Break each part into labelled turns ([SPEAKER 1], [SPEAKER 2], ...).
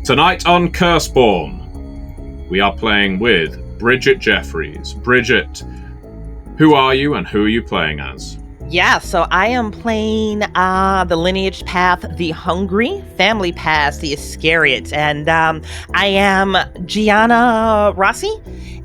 [SPEAKER 1] Tonight on Curseborne, we are playing with Bridget Jeffries. Bridget, who are you and who are you playing as?
[SPEAKER 2] Yeah, so I am playing the Lineage Path, the Hungry, Family Path, the Iscariot, and I am Gianna Rossi.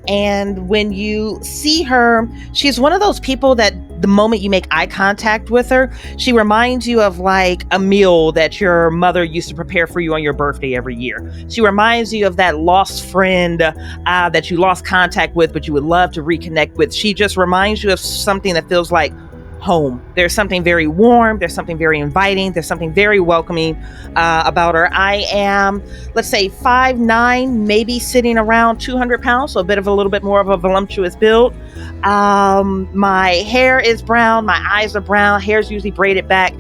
[SPEAKER 2] And when you see her, she's one of those people that the moment you make eye contact with her, she reminds you of like a meal that your mother used to prepare for you on your birthday every year. She reminds you of that lost friend that you lost contact with, but you would love to reconnect with. She just reminds you of something that feels like home. There's something very warm. There's something very inviting. There's something very welcoming about her. I am, let's say, 5'9", maybe sitting around 200 pounds, so a little bit more of a voluptuous build. My hair is brown. My eyes are brown. Hair's usually braided back.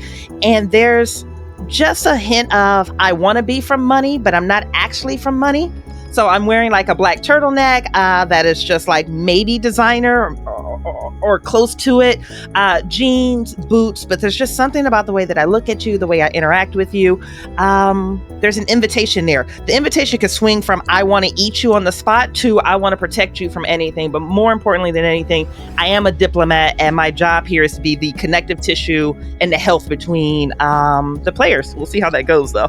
[SPEAKER 2] And there's just a hint of, I want to be from money, but I'm not actually from money. So I'm wearing like a black turtleneck that is just like maybe designer or close to it, jeans, boots, but there's just something about the way that I look at you, the way I interact with you. There's an invitation there. The invitation could swing from I want to eat you on the spot to I want to protect you from anything. But more importantly than anything, I am a diplomat, and my job here is to be the connective tissue and the health between the players. We'll see how that goes, though.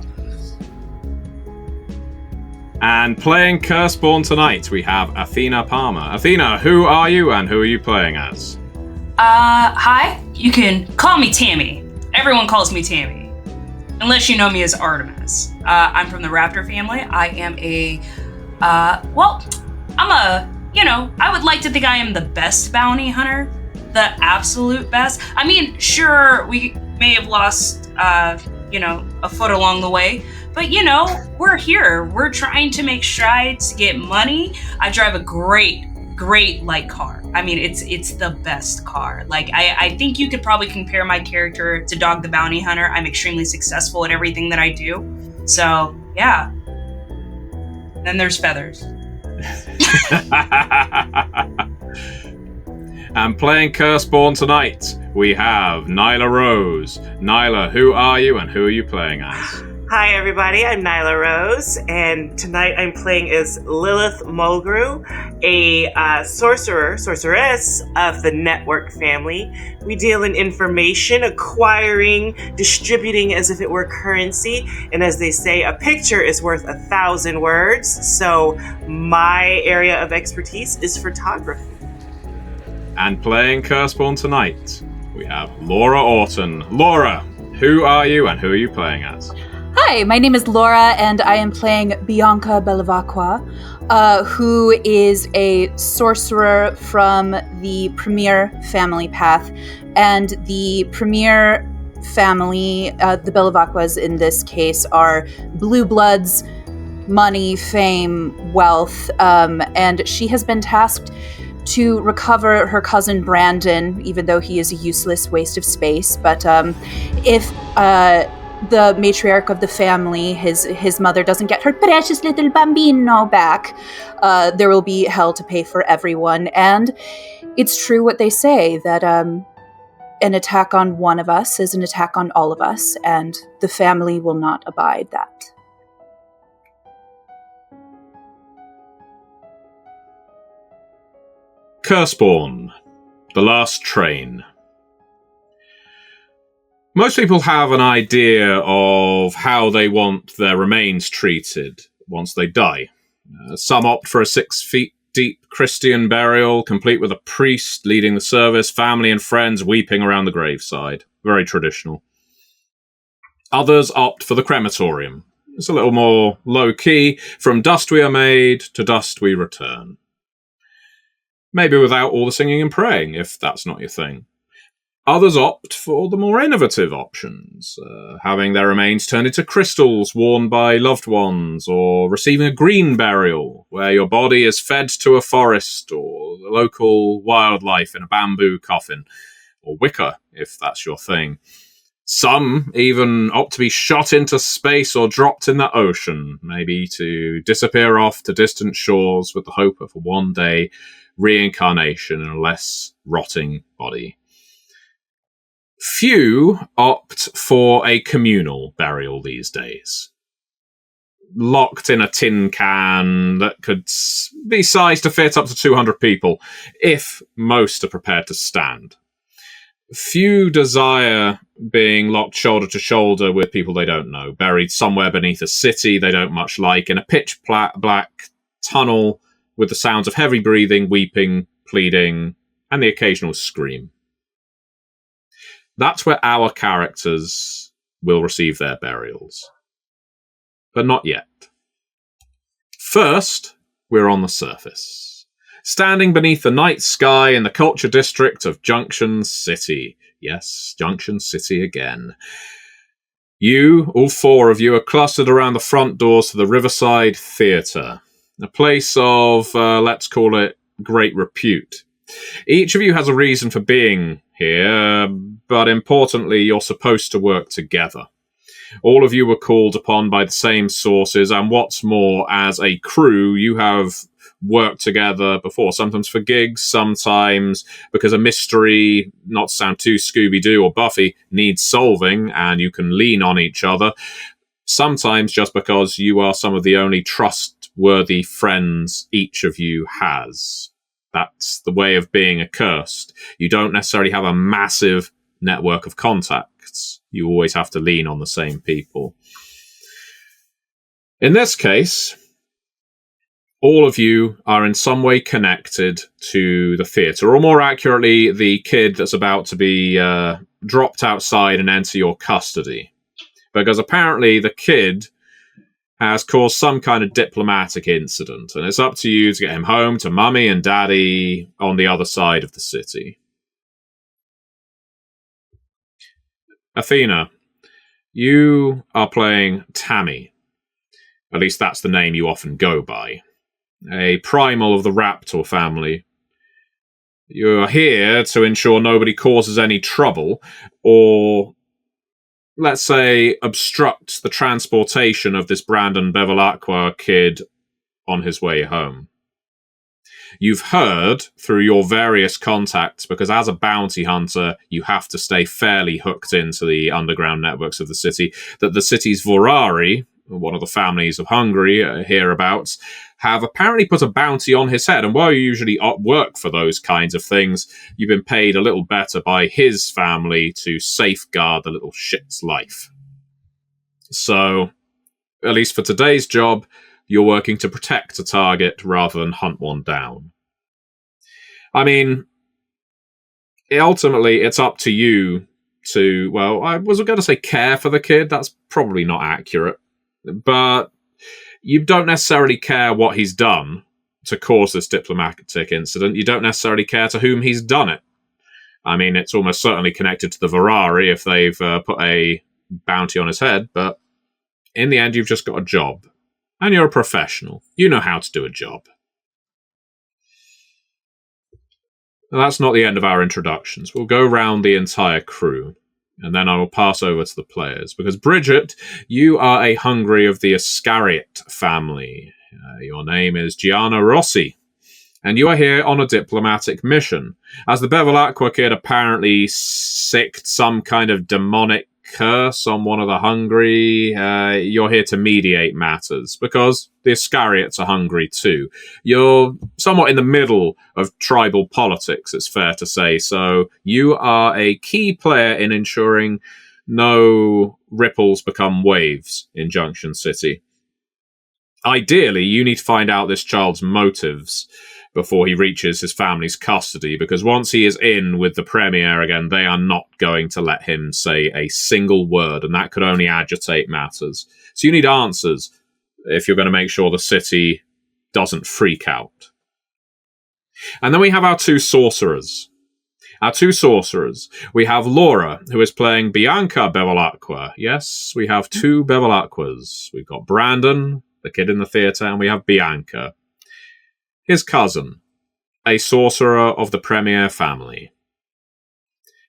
[SPEAKER 1] And playing Curseborne tonight, we have Athena Palmer. Athena, who are you and who are you playing as?
[SPEAKER 3] Hi. You can call me Tammy. Everyone calls me Tammy. Unless you know me as Artemis. I'm from the Raptor family. I am I would like to think I am the best bounty hunter. The absolute best. I mean, sure, we may have lost, a foot along the way. But, we're here. We're trying to make strides to get money. I drive a great light car. I mean, it's the best car. Like, I think you could probably compare my character to Dog the Bounty Hunter. I'm extremely successful at everything that I do. So, yeah. Then there's Feathers.
[SPEAKER 1] And playing Curseborne tonight, we have Nyla Rose. Nyla, who are you and who are you playing as?
[SPEAKER 4] Hi everybody, I'm Nyla Rose, and tonight I'm playing as Lilith Mulgrew, a sorceress of the Network family. We deal in information, acquiring, distributing as if it were currency, and as they say, a picture is worth 1,000 words, so my area of expertise is photography.
[SPEAKER 1] And playing Curseborne tonight, we have Laura Orton. Laura, who are you and who are you playing as?
[SPEAKER 5] Hi, my name is Laura, and I am playing Bianca Bellavacqua, who is a sorcerer from the Premier family path. And the Premier family, the Bellavacquas in this case, are blue bloods, money, fame, wealth, and she has been tasked to recover her cousin Brandon, even though he is a useless waste of space. But if the matriarch of the family, his mother, doesn't get her precious little bambino back, there will be hell to pay for everyone. And it's true what they say, that an attack on one of us is an attack on all of us, and the family will not abide that.
[SPEAKER 1] Curseborne, the last train. Most people have an idea of how they want their remains treated once they die. Some opt for a 6 feet deep Christian burial, complete with a priest leading the service, family and friends weeping around the graveside. Very traditional. Others opt for the crematorium. It's a little more low-key. From dust we are made, to dust we return. Maybe without all the singing and praying, if that's not your thing. Others opt for the more innovative options, having their remains turned into crystals worn by loved ones, or receiving a green burial, where your body is fed to a forest or the local wildlife in a bamboo coffin, or wicker, if that's your thing. Some even opt to be shot into space or dropped in the ocean, maybe to disappear off to distant shores with the hope of a one-day reincarnation in a less rotting body. Few opt for a communal burial these days. locked in a tin can that could be sized to fit up to 200 people, if most are prepared to stand. Few desire being locked shoulder to shoulder with people they don't know, buried somewhere beneath a city they don't much like, in a pitch black tunnel with the sounds of heavy breathing, weeping, pleading, and the occasional scream. That's where our characters will receive their burials. But not yet. First, we're on the surface. Standing beneath the night sky in the culture district of Junction City. Yes, Junction City again. You, all four of you, are clustered around the front doors to the Riverside Theatre. A place of, let's call it, great repute. Each of you has a reason for being here, but importantly, you're supposed to work together. All of you were called upon by the same sources, and what's more, as a crew, you have worked together before, sometimes for gigs, sometimes because a mystery, not to sound too Scooby-Doo or Buffy, needs solving, and you can lean on each other. Sometimes just because you are some of the only trustworthy friends each of you has. That's the way of being accursed. You don't necessarily have a massive network of contacts. You always have to lean on the same people. In this case, all of you are in some way connected to the theatre, or more accurately, the kid that's about to be dropped outside and enter your custody. Because apparently the kid has caused some kind of diplomatic incident, and it's up to you to get him home to Mummy and Daddy on the other side of the city. Athena, you are playing Tammy. At least that's the name you often go by. A primal of the Raptor family. You're here to ensure nobody causes any trouble, or, let's say, obstructs the transportation of this Brandon Bevilacqua kid on his way home. You've heard through your various contacts, because as a bounty hunter, you have to stay fairly hooked into the underground networks of the city, that the city's Vorari, one of the families of Hungary hereabouts, have apparently put a bounty on his head. And while you usually work for those kinds of things, you've been paid a little better by his family to safeguard the little shit's life. So, at least for today's job, you're working to protect a target rather than hunt one down. I mean, ultimately, it's up to you to, well, I wasn't going to say care for the kid. That's probably not accurate. But you don't necessarily care what he's done to cause this diplomatic incident. You don't necessarily care to whom he's done it. I mean, it's almost certainly connected to the Vorari if they've put a bounty on his head, but in the end, you've just got a job. And you're a professional. You know how to do a job. Now, that's not the end of our introductions. We'll go round the entire crew, and then I will pass over to the players. Because, Bridget, you are a Hungry of the Iscariot family. Your name is Gianna Rossi, and you are here on a diplomatic mission. As the Bevilacqua kid apparently sicked some kind of demonic curse on one of the Hungry, you're here to mediate matters, because the Iscariots are hungry too. You're somewhat in the middle of tribal politics, it's fair to say, so you are a key player in ensuring no ripples become waves in Junction City. Ideally, you need to find out this child's motives before he reaches his family's custody, because once he is in with the Premier again, they are not going to let him say a single word, and that could only agitate matters. So you need answers if you're going to make sure the city doesn't freak out. And then we have our two sorcerers. We have Laura, who is playing Bianca Bevilacqua. Yes, we have two Bevilacquas. We've got Brandon, the kid in the theatre, and we have Bianca, his cousin, a sorcerer of the Premier family.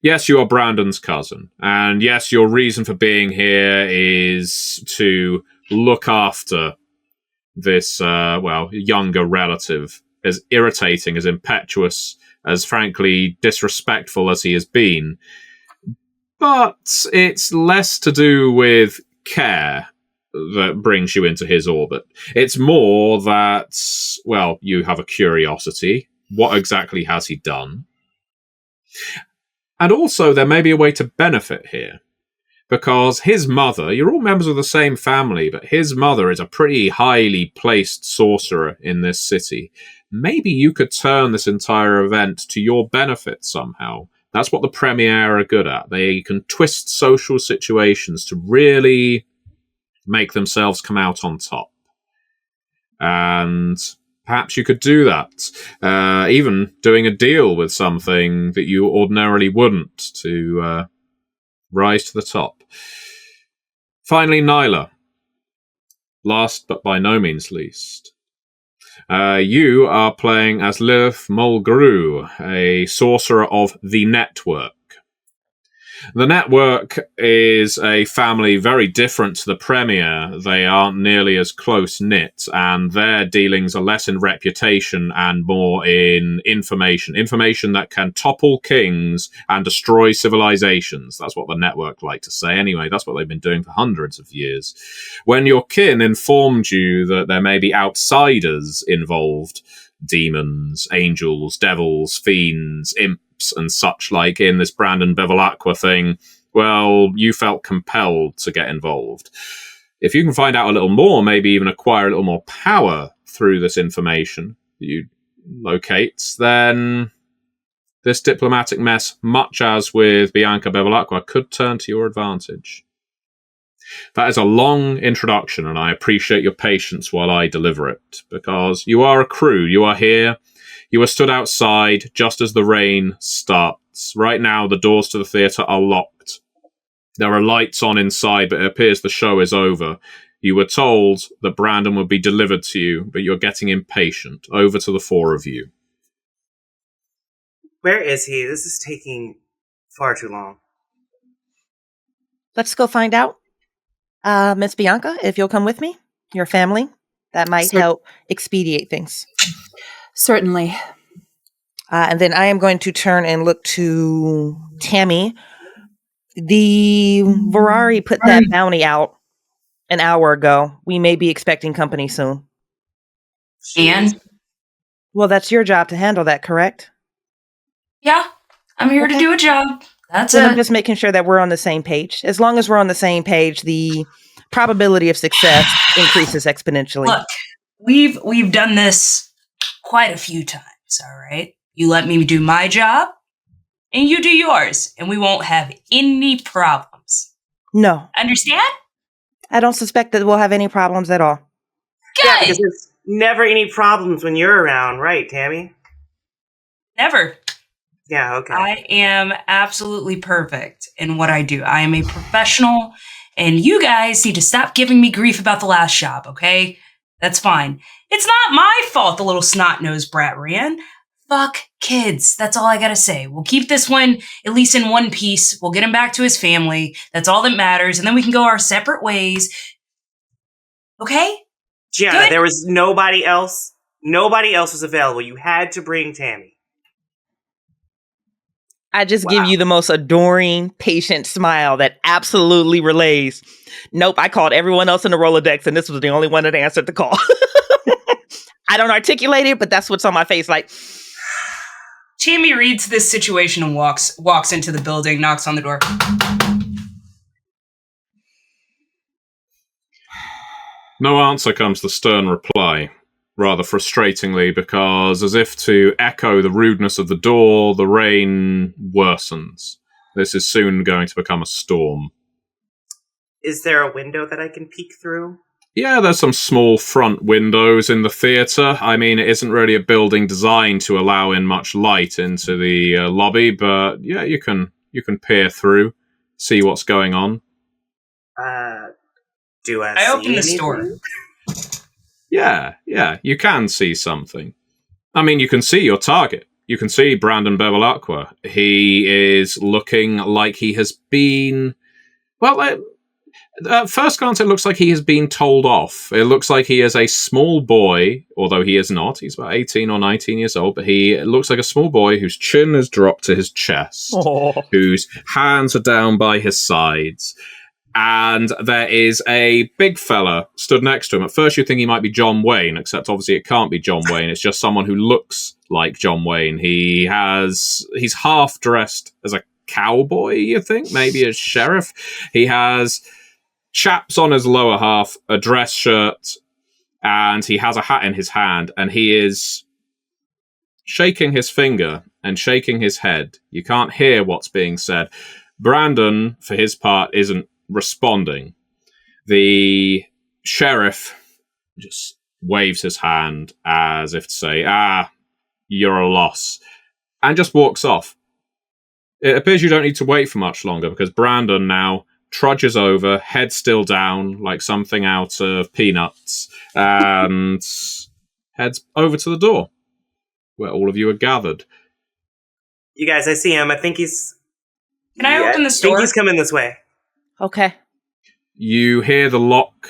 [SPEAKER 1] Yes, you are Brandon's cousin, and yes, your reason for being here is to look after this, younger relative, as irritating, as impetuous, as frankly disrespectful as he has been. But it's less to do with care that brings you into his orbit. It's more that, well, you have a curiosity. What exactly has he done? And also, there may be a way to benefit here. Because his mother, you're all members of the same family, but his mother is a pretty highly placed sorcerer in this city. Maybe you could turn this entire event to your benefit somehow. That's what the Premier are good at. They can twist social situations to really make themselves come out on top. And perhaps you could do that. Even doing a deal with something that you ordinarily wouldn't to rise to the top. Finally, Nyla. Last but by no means least. You are playing as Lilith Mulgrew, a sorcerer of the Network. The Network is a family very different to the Premier. They aren't nearly as close-knit, and their dealings are less in reputation and more in information. Information that can topple kings and destroy civilizations. That's what the Network like to say anyway. That's what they've been doing for hundreds of years. When your kin informed you that there may be outsiders involved, demons, angels, devils, fiends, imps, and such like in this Brandon Bevilacqua thing, well, you felt compelled to get involved. If you can find out a little more, maybe even acquire a little more power through this information that you locate, then this diplomatic mess, much as with Bianca Bevilacqua, could turn to your advantage. That is a long introduction, and I appreciate your patience while I deliver it, because you are a crew, you are here. You are stood outside just as the rain starts. Right now, the doors to the theatre are locked. There are lights on inside, but it appears the show is over. You were told that Brandon would be delivered to you, but you're getting impatient. Over to the four of you.
[SPEAKER 4] Where is he? This is taking far too long.
[SPEAKER 2] Let's go find out. Miss Bianca, if you'll come with me, your family, that might help expedite things.
[SPEAKER 5] Certainly.
[SPEAKER 2] And then I am going to turn and look to Tammy. The Ferrari put that bounty out an hour ago. We may be expecting company soon.
[SPEAKER 3] And?
[SPEAKER 2] Well, that's your job to handle that, correct?
[SPEAKER 3] Yeah, I'm here to do a job. That's it.
[SPEAKER 2] I'm just making sure that we're on the same page. As long as we're on the same page, the probability of success increases exponentially.
[SPEAKER 3] Look, we've done this quite a few times, all right? You let me do my job, and you do yours, and we won't have any problems.
[SPEAKER 2] No.
[SPEAKER 3] Understand?
[SPEAKER 2] I don't suspect that we'll have any problems at all.
[SPEAKER 3] Good!
[SPEAKER 4] Yeah, because there's never any problems when you're around, right, Tammy?
[SPEAKER 3] Never.
[SPEAKER 4] Yeah, okay.
[SPEAKER 3] I am absolutely perfect in what I do. I am a professional, and you guys need to stop giving me grief about the last shop, okay? That's fine. It's not my fault the little snot-nosed brat ran. Fuck kids. That's all I gotta say. We'll keep this one at least in one piece. We'll get him back to his family. That's all that matters. And then we can go our separate ways. Okay?
[SPEAKER 4] Gianna,
[SPEAKER 3] Good.
[SPEAKER 4] there was nobody else. Nobody else was available. You had to bring Tammy.
[SPEAKER 2] I just give you the most adoring, patient smile that absolutely relays. Nope, I called everyone else in the Rolodex, and this was the only one that answered the call. I don't articulate it, but that's what's on my face. Like,
[SPEAKER 3] Tammy reads this situation and walks into the building, knocks on the door.
[SPEAKER 1] No answer comes the stern reply, rather frustratingly, because as if to echo the rudeness of the door, the rain worsens. This is soon going to become a storm.
[SPEAKER 4] Is there a window that I can peek through?
[SPEAKER 1] Yeah, there's some small front windows in the theatre. I mean, it isn't really a building designed to allow in much light into the lobby, but yeah, you can peer through, see what's going on.
[SPEAKER 4] Do I
[SPEAKER 3] I
[SPEAKER 4] see
[SPEAKER 3] open the
[SPEAKER 4] anything?
[SPEAKER 3] store.
[SPEAKER 1] Yeah, you can see something. I mean, you can see your target. You can see Brandon Bevilacqua. He is looking like he has been... Well, at first glance, it looks like he has been told off. It looks like he is a small boy, although he is not. He's about 18 or 19 years old, but he looks like a small boy whose chin is dropped to his chest, whose hands are down by his sides. And there is a big fella stood next to him. At first you think he might be John Wayne, except obviously it can't be John Wayne. It's just someone who looks like John Wayne. He's half dressed as a cowboy, you think? Maybe a sheriff? He has chaps on his lower half, a dress shirt, and he has a hat in his hand, and he is shaking his finger and shaking his head. You can't hear what's being said. Brandon, for his part, isn't responding. The sheriff just waves his hand as if to say, you're a loss, and just walks off. It appears you don't need to wait for much longer, because Brandon now trudges over, head still down, like something out of Peanuts, and heads over to the door, where all of you are gathered.
[SPEAKER 4] You guys, I see him. I think he's...
[SPEAKER 3] Can I open this door?
[SPEAKER 4] I think he's coming this way.
[SPEAKER 2] Okay.
[SPEAKER 1] You hear the lock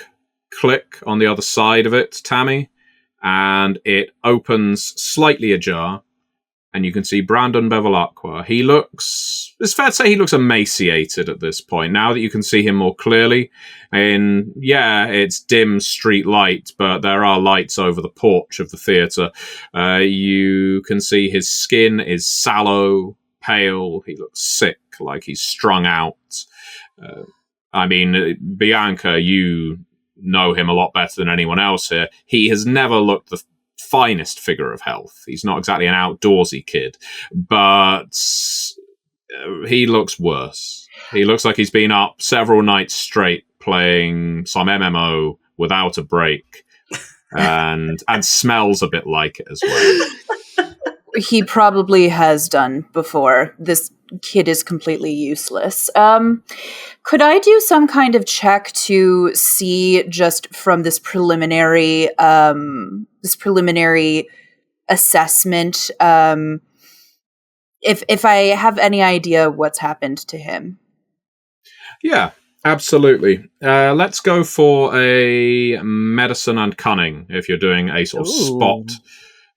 [SPEAKER 1] click on the other side of it, Tammy, and it opens slightly ajar, and you can see Brandon Bevilacqua. It's fair to say he looks emaciated at this point, now that you can see him more clearly. And yeah, it's dim street light, but there are lights over the porch of the theatre. You can see his skin is sallow, pale. He looks sick, like he's strung out. Bianca, you know him a lot better than anyone else here. He has never looked the finest figure of health. He's not exactly an outdoorsy kid, but he looks worse. He looks like he's been up several nights straight playing some MMO without a break, and smells a bit like it as well.
[SPEAKER 5] He probably has done before. This kid is completely useless. Could I do some kind of check to see, just from this preliminary assessment, if I have any idea what's happened to him?
[SPEAKER 1] Yeah, absolutely. Let's go for a medicine and cunning if you're doing a sort of spot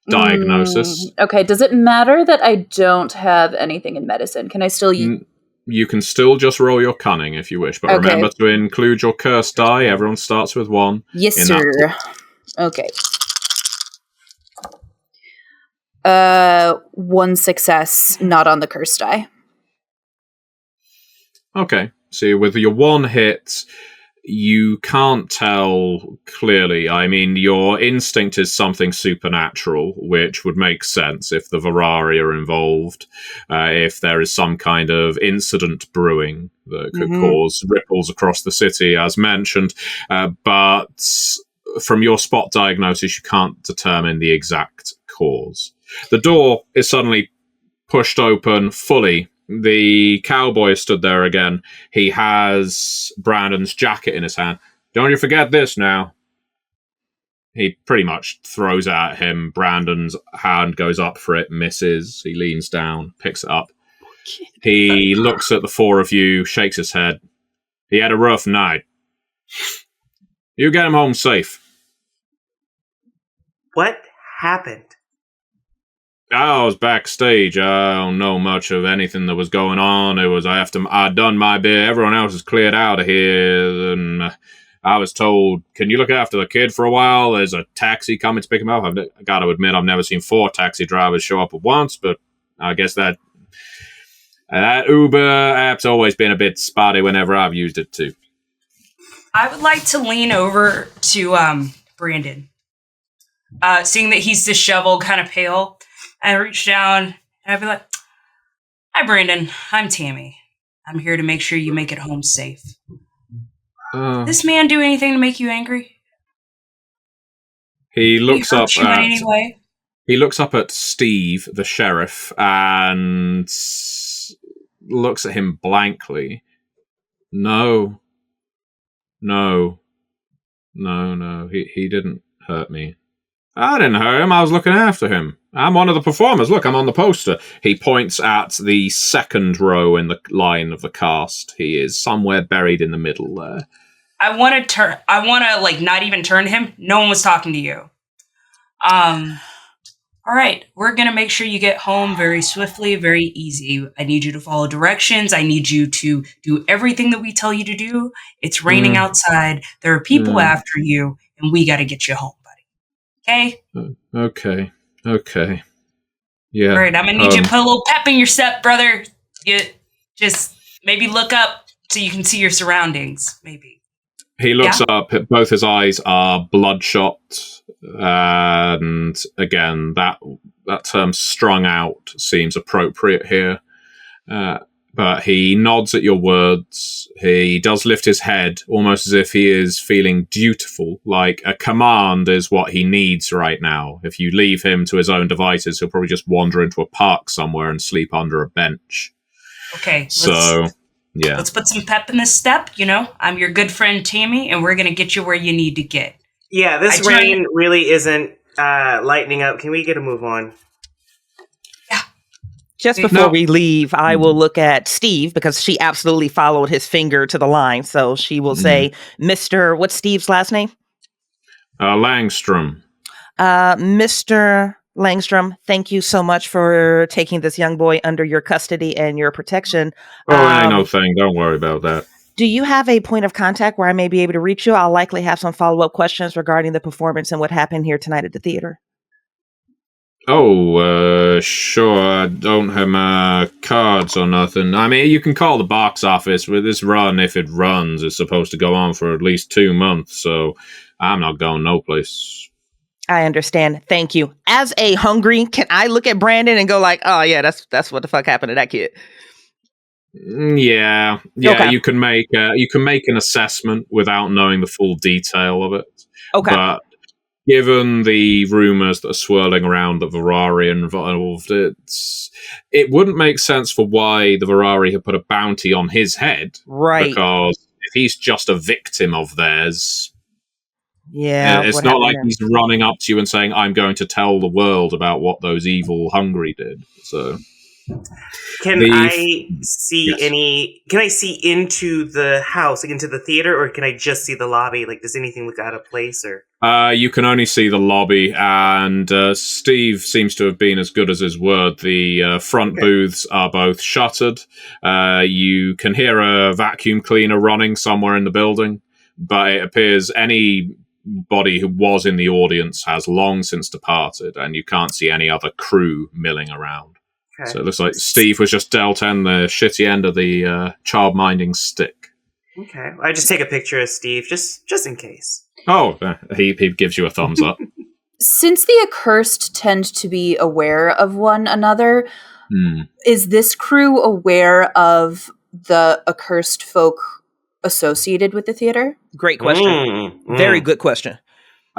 [SPEAKER 1] diagnosis.
[SPEAKER 5] Okay, does it matter that I don't have anything in medicine? Can I still use...
[SPEAKER 1] You can still just roll your cunning if you wish, but remember to include your curse die. Everyone starts with 1.
[SPEAKER 5] Yes, sir. Okay. 1 success, not on the curse die.
[SPEAKER 1] Okay, so with your 1 hit, you can't tell clearly. I mean, your instinct is something supernatural, which would make sense if the Virari are involved, if there is some kind of incident brewing that could cause ripples across the city, as mentioned. But from your spot diagnosis, you can't determine the exact cause. The door is suddenly pushed open fully. The cowboy stood there again. He has Brandon's jacket in his hand. Don't you forget this now. He pretty much throws at him. Brandon's hand goes up for it, misses. He leans down, picks it up. He looks at the 4 of you, shakes his head. He had a rough night. You get him home safe.
[SPEAKER 4] What happened?
[SPEAKER 1] I was backstage. I don't know much of anything that was going on. I'd done my bit. Everyone else is cleared out of here. And I was told, can you look after the kid for a while? There's a taxi coming to pick him up. I've got to admit, I've never seen 4 taxi drivers show up at once, but I guess that Uber app's always been a bit spotty whenever I've used it too.
[SPEAKER 3] I would like to lean over to Brandon. Seeing that he's disheveled, kind of pale, I reach down and I'd be like, hi, Brandon. I'm Tammy. I'm here to make sure you make it home safe. This man do anything to make you angry?
[SPEAKER 1] He looks up
[SPEAKER 3] you in any way?
[SPEAKER 1] He looks up at Steve, the sheriff, and looks at him blankly. No. He didn't hurt me. I didn't hurt him. I was looking after him. I'm one of the performers. Look, I'm on the poster. He points at the second row in the line of the cast. He is somewhere buried in the middle there.
[SPEAKER 3] I want to like not even turn to him. No one was talking to you. Are All right, we're going to make sure you get home very swiftly, very easy. I need you to follow directions. I need you to do everything that we tell you to do. It's raining outside. There are people after you, and we got to get you home, buddy. Okay?
[SPEAKER 1] Okay. Yeah.
[SPEAKER 3] All right, I'm going to need you to put a little pep in your step, brother. You just maybe look up so you can see your surroundings, maybe.
[SPEAKER 1] He looks up, both his eyes are bloodshot, and again, that term strung out seems appropriate here. But he nods at your words. He does lift his head, almost as if he is feeling dutiful, like a command is what he needs right now. If you leave him to his own devices, he'll probably just wander into a park somewhere and sleep under a bench.
[SPEAKER 3] Okay,
[SPEAKER 1] yeah.
[SPEAKER 3] Let's put some pep in this step. I'm your good friend Tammy, and we're going to get you where you need to get.
[SPEAKER 4] Yeah, this rain really isn't lightening up. Can we get a move on?
[SPEAKER 3] Yeah.
[SPEAKER 2] Just before we leave, I will look at Steve because she absolutely followed his finger to the line. So she will say, Mr. What's Steve's last name?
[SPEAKER 1] Langstrom.
[SPEAKER 2] Mr. Langstrom, thank you so much for taking this young boy under your custody and your protection.
[SPEAKER 1] Ain't no thing. Don't worry about that.
[SPEAKER 2] Do you have a point of contact where I may be able to reach you? I'll likely have some follow-up questions regarding the performance and what happened here tonight at the theater.
[SPEAKER 1] Sure. I don't have my cards or nothing. I mean, you can call the box office. With this run, if it runs, it's supposed to go on for at least 2 months, so I'm not going no place.
[SPEAKER 2] I understand. Thank you. As a hungry, can I look at Brandon and go like, oh yeah, that's what the fuck happened to that kid?
[SPEAKER 1] Yeah. Okay. You can make an assessment without knowing the full detail of it.
[SPEAKER 2] Okay.
[SPEAKER 1] But given the rumors that are swirling around that Virari involved, it wouldn't make sense for why the Virari had put a bounty on his head,
[SPEAKER 2] right?
[SPEAKER 1] Because if he's just a victim of theirs.
[SPEAKER 2] Yeah,
[SPEAKER 1] it's not like he's running up to you and saying, I'm going to tell the world about what those evil hungry did. So
[SPEAKER 4] Can I see into the house, like into the theater, or can I just see the lobby? Like, does anything look out of place? Or
[SPEAKER 1] you can only see the lobby, and Steve seems to have been as good as his word. The front booths are both shuttered. You can hear a vacuum cleaner running somewhere in the building, but it appears anybody who was in the audience has long since departed, and you can't see any other crew milling around. Okay. So it looks like Steve was just dealt in the shitty end of the child-minding stick.
[SPEAKER 4] Okay. I just take a picture of Steve, just in case.
[SPEAKER 1] Oh, he gives you a thumbs up.
[SPEAKER 5] Since the accursed tend to be aware of one another, is this crew aware of the accursed folk associated with the theater?
[SPEAKER 2] Great question. Very good question.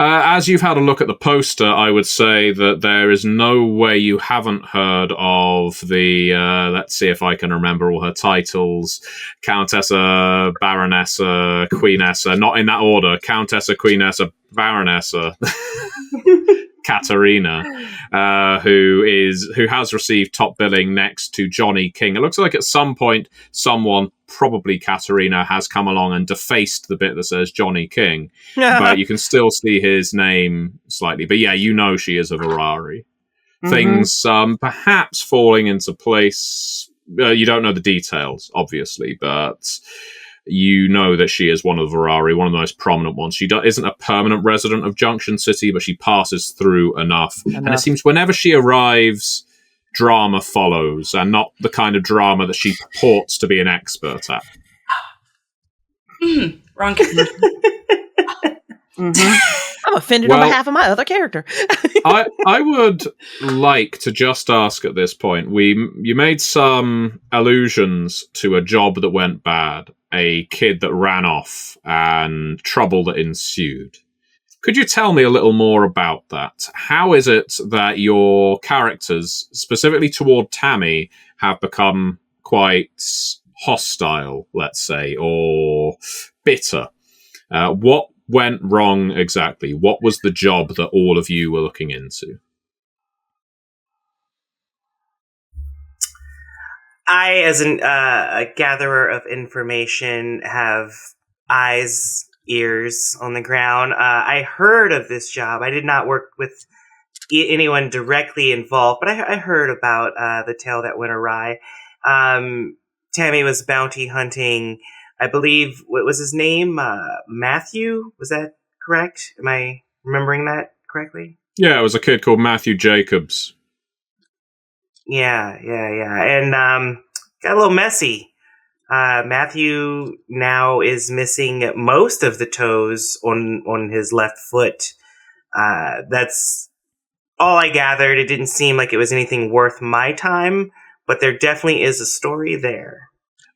[SPEAKER 1] As you've had a look at the poster, I would say that there is no way you haven't heard of the, let's see if I can remember all her titles, Countessa, Baronessa, Queenessa, not in that order, Countessa, Queenessa, Baronessa, Katerina, who has received top billing next to Johnny King. It looks like at some point someone, probably Katerina, has come along and defaced the bit that says Johnny King, but you can still see his name slightly. But yeah, you know she is a Virari. Things perhaps falling into place. You don't know the details, obviously, but you know that she is one of the Virari, one of the most prominent ones. She isn't a permanent resident of Junction City, but she passes through enough. And it seems whenever she arrives, drama follows, and not the kind of drama that she purports to be an expert at.
[SPEAKER 3] Wrong.
[SPEAKER 2] I'm offended on behalf of my other character.
[SPEAKER 1] I would like to just ask at this point, you made some allusions to a job that went bad, a kid that ran off, and trouble that ensued. Could you tell me a little more about that? How is it that your characters, specifically toward Tammy, have become quite hostile, let's say, or bitter? What went wrong exactly? What was the job that all of you were looking into?
[SPEAKER 4] I, as a gatherer of information, have eyes, ears on the ground. I heard of this job. I did not work with anyone directly involved, but I heard about the tale that went awry. Tammy was bounty hunting, I believe, what was his name? Matthew? Was that correct? Am I remembering that correctly?
[SPEAKER 1] Yeah, it was a kid called Matthew Jacobs.
[SPEAKER 4] Yeah. And got a little messy. Matthew now is missing most of the toes on his left foot. That's all I gathered. It didn't seem like it was anything worth my time, but there definitely is a story there.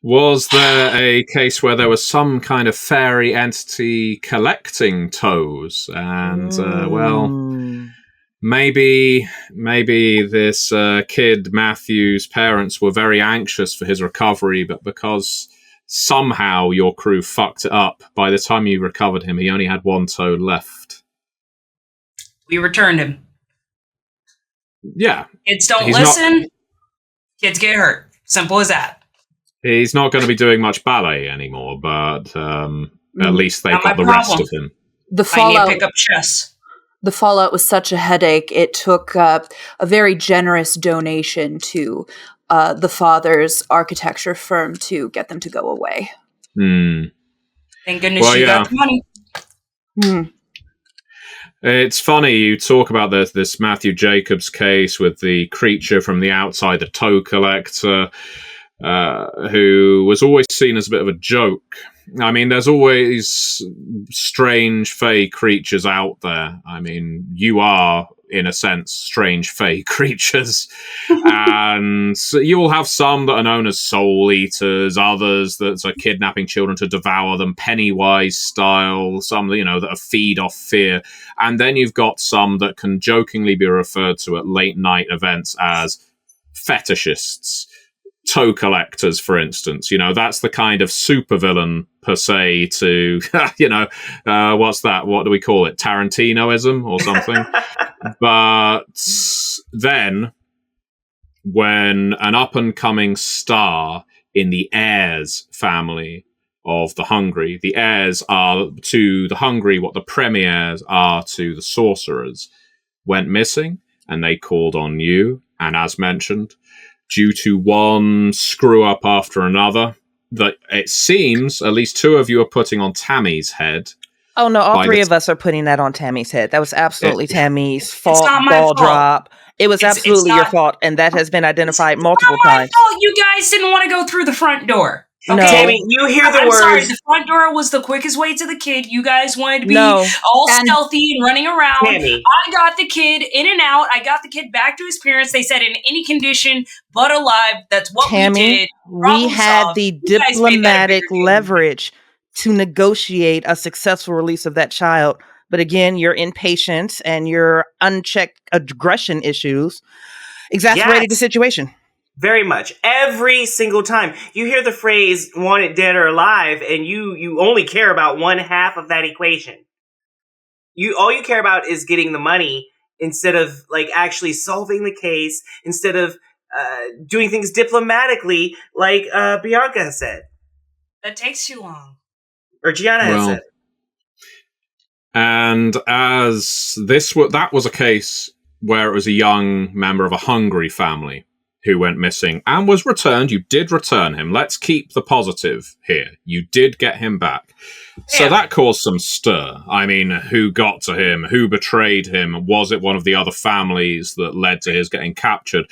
[SPEAKER 1] Was there a case where there was some kind of fairy entity collecting toes? And, maybe this kid, Matthew's parents, were very anxious for his recovery, but because somehow your crew fucked it up, by the time you recovered him, he only had one toe left.
[SPEAKER 3] We returned him.
[SPEAKER 1] Yeah.
[SPEAKER 3] Kids don't listen. Kids get hurt. Simple as that.
[SPEAKER 1] He's not going to be doing much ballet anymore, but at least they got the rest of him.
[SPEAKER 3] I need to pick up chess.
[SPEAKER 5] The fallout was such a headache, it took a very generous donation to the father's architecture firm to get them to go away.
[SPEAKER 3] Thank goodness you got the money.
[SPEAKER 1] It's funny you talk about this Matthew Jacobs case with the creature from the outside, the toe collector, who was always seen as a bit of a joke. I mean, there's always strange fey creatures out there. I mean, you are, in a sense, strange fey creatures. And you will have some that are known as soul eaters, others that are kidnapping children to devour them, Pennywise style, some, that are feed off fear. And then you've got some that can jokingly be referred to at late night events as fetishists. Toe collectors, for instance, that's the kind of supervillain per se to, what's that? What do we call it? Tarantinoism or something? But then when an up and coming star in the heirs family of the Hungry, the heirs are to the Hungry what the premiers are to the Sorcerers, went missing, and they called on you, and as mentioned, due to one screw-up after another, that it seems at least two of you are putting on Tammy's head.
[SPEAKER 2] Oh, no, all three of us are putting that on Tammy's head. That was absolutely Tammy's fault.
[SPEAKER 3] It's not my
[SPEAKER 2] ball
[SPEAKER 3] fault.
[SPEAKER 2] Drop. It was absolutely your fault, and that has been identified multiple times.
[SPEAKER 3] It's not my fault. You guys didn't want to go through the front door.
[SPEAKER 2] Okay.
[SPEAKER 4] No. Tammy, you hear the
[SPEAKER 3] I'm
[SPEAKER 4] words.
[SPEAKER 3] sorry, the front door was the quickest way to the kid. You guys wanted to be all stealthy and running around.
[SPEAKER 4] Tammy.
[SPEAKER 3] I got the kid in and out. I got the kid back to his parents. They said in any condition but alive. That's what we did.
[SPEAKER 2] We had the diplomatic leverage to negotiate a successful release of that child. But again, your impatience and your unchecked aggression issues exacerbated the situation.
[SPEAKER 4] Very much. Every single time you hear the phrase wanted dead or alive, and you only care about one half of that equation. All you care about is getting the money instead of actually solving the case, instead of doing things diplomatically like Bianca has said.
[SPEAKER 3] That takes too long.
[SPEAKER 4] Or Gianna has said.
[SPEAKER 1] And as that was a case where it was a young member of a Hungry family who went missing and was returned. You did return him. Let's keep the positive here. You did get him back. So that caused some stir. I mean, who got to him? Who betrayed him? Was it one of the other families that led to his getting captured?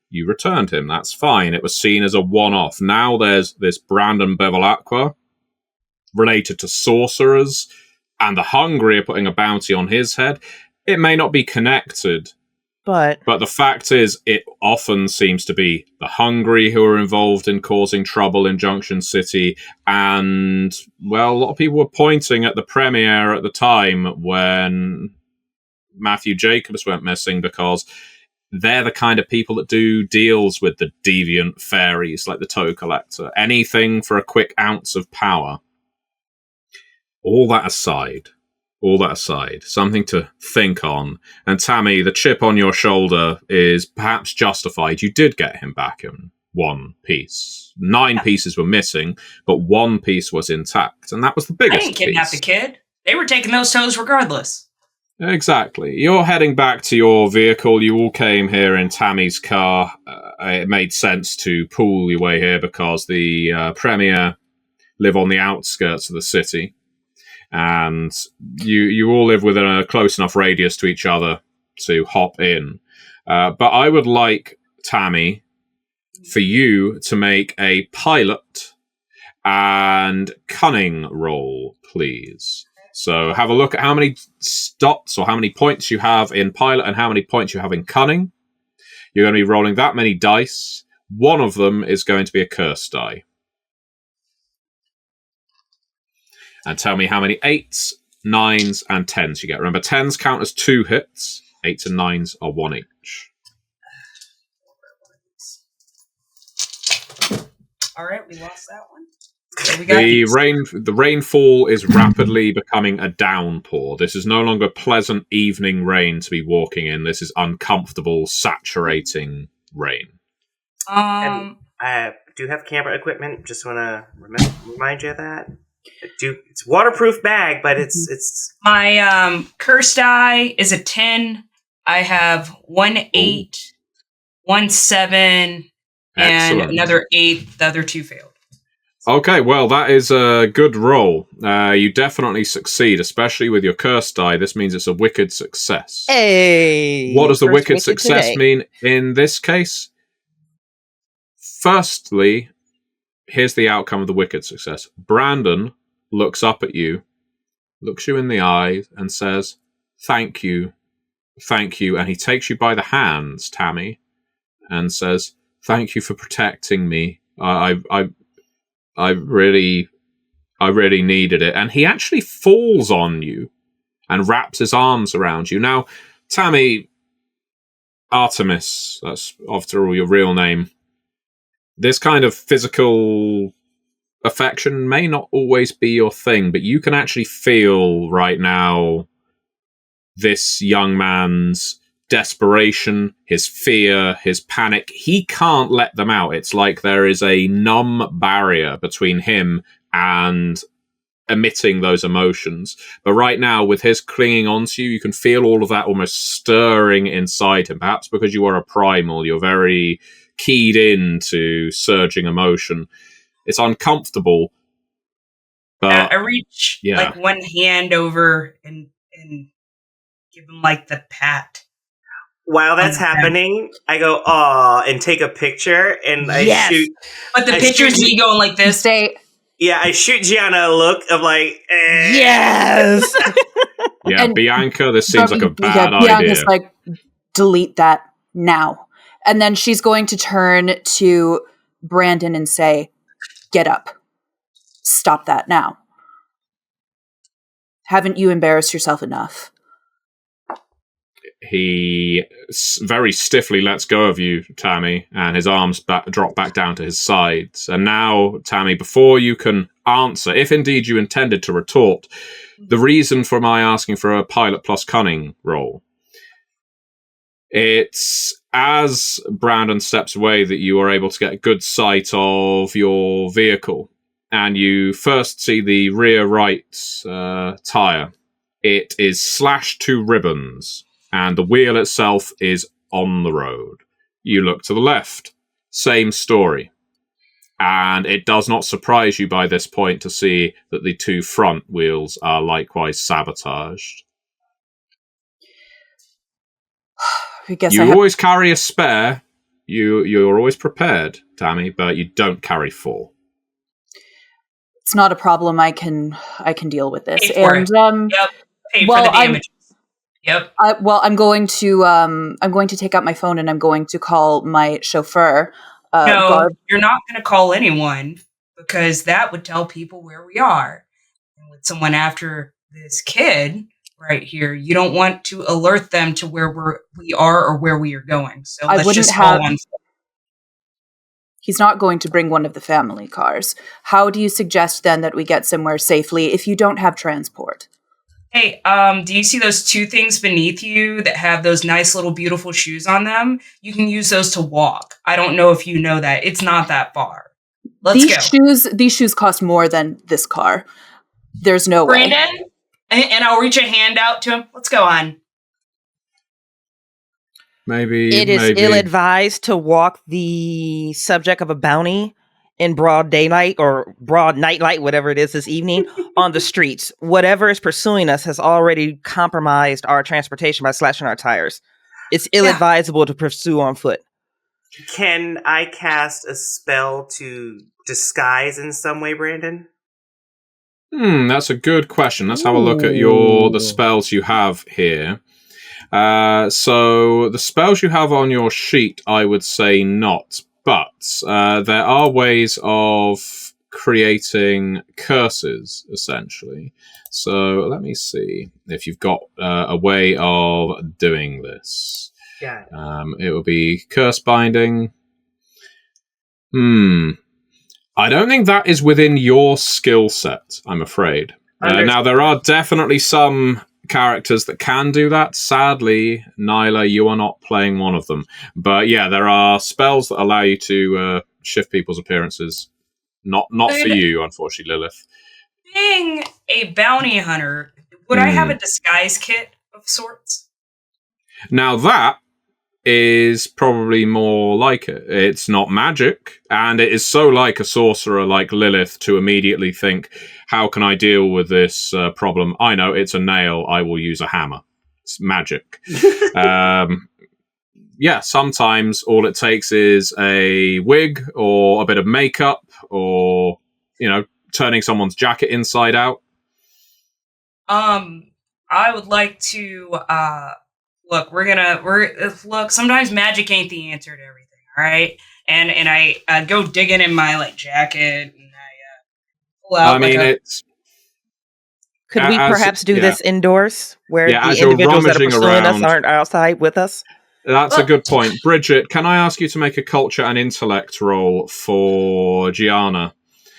[SPEAKER 1] You returned him. That's fine. It was seen as a one-off. Now there's this Brandon Bevilacqua related to sorcerers, and the Hungry are putting a bounty on his head. It may not be connected, but the fact is, it often seems to be the Hungry who are involved in causing trouble in Junction City. And, well, a lot of people were pointing at the premiere at the time when Matthew Jacobs went missing, because they're the kind of people that do deals with the deviant fairies, like the Toe Collector. Anything for a quick ounce of power. All that aside, something to think on. And Tammy, the chip on your shoulder is perhaps justified. You did get him back in one piece. 9 pieces were missing, but 1 piece was intact, and that was the biggest
[SPEAKER 3] I didn't kidnap the kid. They were taking those toes regardless.
[SPEAKER 1] Exactly. You're heading back to your vehicle. You all came here in Tammy's car. It made sense to pool your way here because the Premier live on the outskirts of the city. And you all live within a close enough radius to each other to hop in. But I would like, Tammy, for you to make a pilot and cunning roll, please. So have a look at how many dots or how many points you have in pilot and how many points you have in cunning. You're going to be rolling that many dice. One of them is going to be a curse die. And tell me how many 8s, 9s, and 10s you get. Remember, 10s count as 2 hits. 8s and 9s are 1 each.
[SPEAKER 3] All right, we lost that one.
[SPEAKER 1] The rainfall is rapidly becoming a downpour. This is no longer pleasant evening rain to be walking in. This is uncomfortable, saturating rain.
[SPEAKER 4] And I do have camera equipment. Just want to remind you of that. It's waterproof bag, but it's
[SPEAKER 3] my curse die is a 10. I have 1 8, 1 7, and another 8. The other 2 failed.
[SPEAKER 1] Okay, well, that is a good roll. You definitely succeed, especially with your curse die. This means it's a wicked success.
[SPEAKER 2] Hey!
[SPEAKER 1] What does the wicked success mean in this case? Firstly, here's the outcome of the wicked success. Brandon looks up at you, looks you in the eye, and says, "Thank you, thank you." And he takes you by the hands, Tammy, and says, "Thank you for protecting me. I really needed it." And he actually falls on you and wraps his arms around you. Now, Tammy, Artemis, that's after all your real name, this kind of physical affection may not always be your thing, but you can actually feel right now this young man's desperation, his fear, his panic. He can't let them out. It's like there is a numb barrier between him and emitting those emotions. But right now, with his clinging onto you, you can feel all of that almost stirring inside him. Perhaps because you are a primal, you're very keyed in to surging emotion. It's uncomfortable. But
[SPEAKER 3] I reach like one hand over and give him like the pat.
[SPEAKER 4] While that's happening, I go, "Aw," and take a picture, and I shoot.
[SPEAKER 3] But the picture is me going like this.
[SPEAKER 4] I shoot Gianna a look of like,
[SPEAKER 2] yes.
[SPEAKER 1] Yeah, and Bianca, this seems like a bad idea.
[SPEAKER 5] Bianca's like, delete that now. And then she's going to turn to Brandon and say, "Get up. Stop that now. Haven't you embarrassed yourself enough?"
[SPEAKER 1] He very stiffly lets go of you, Tammy, and his arms drop back down to his sides. And now, Tammy, before you can answer, if indeed you intended to retort, the reason for my asking for a pilot plus cunning roll, it's as Brandon steps away that you are able to get a good sight of your vehicle. And you first see the rear right tire. It is slashed to ribbons, and the wheel itself is on the road. You look to the left, same story. And it does not surprise you by this point to see that the 2 front wheels are likewise sabotaged. You always carry a spare. You're always prepared, Tammy, but you don't carry 4.
[SPEAKER 5] It's not a problem. I can deal with this.
[SPEAKER 3] Pay for it. Pay for the damages.
[SPEAKER 5] I'm going to take out my phone and I'm going to call my chauffeur.
[SPEAKER 3] No, you're not going to call anyone because that would tell people where we are. And with someone after this kid right here, you don't want to alert them to where we are or where we are going. So let's just call one.
[SPEAKER 5] He's not going to bring one of the family cars. How do you suggest then that we get somewhere safely if you don't have transport?
[SPEAKER 3] Hey, do you see those 2 things beneath you that have those nice little beautiful shoes on them? You can use those to walk. I don't know if you know that. It's not that far. Let's go.
[SPEAKER 5] These shoes cost more than this car. There's no way.
[SPEAKER 3] Brandon, And I'll reach a hand out to him. Let's go on.
[SPEAKER 1] Maybe
[SPEAKER 2] It is ill-advised to walk the subject of a bounty in broad daylight or broad nightlight, whatever it is this evening, on the streets. Whatever is pursuing us has already compromised our transportation by slashing our tires. It's ill-advisable to pursue on foot.
[SPEAKER 4] Can I cast a spell to disguise in some way, Brandon?
[SPEAKER 1] That's a good question. Let's have a look at the spells you have here. So the spells you have on your sheet, I would say not, but there are ways of creating curses, essentially. So let me see if you've got a way of doing this.
[SPEAKER 4] Yeah.
[SPEAKER 1] It will be curse binding. I don't think that is within your skill set, I'm afraid. Now, there are definitely some characters that can do that. Sadly, Nyla, you are not playing one of them. But yeah, there are spells that allow you to shift people's appearances. Not for you, unfortunately, Lilith.
[SPEAKER 3] Being a bounty hunter, would I have a disguise kit of sorts?
[SPEAKER 1] Now that is probably more like it. It's not magic, and it is so like a sorcerer like Lilith to immediately think, how can I deal with this problem? I know, it's a nail, I will use a hammer. It's magic. Sometimes all it takes is a wig or a bit of makeup or, turning someone's jacket inside out.
[SPEAKER 3] I would like to, Look, sometimes magic ain't the answer to everything, all right? And I go digging in my, jacket, and I pull out,
[SPEAKER 2] Could we perhaps do this indoors, where the individuals that are pursuing us aren't outside with us?
[SPEAKER 1] That's a good point. Bridget, can I ask you to make a culture and intellect roll for Gianna?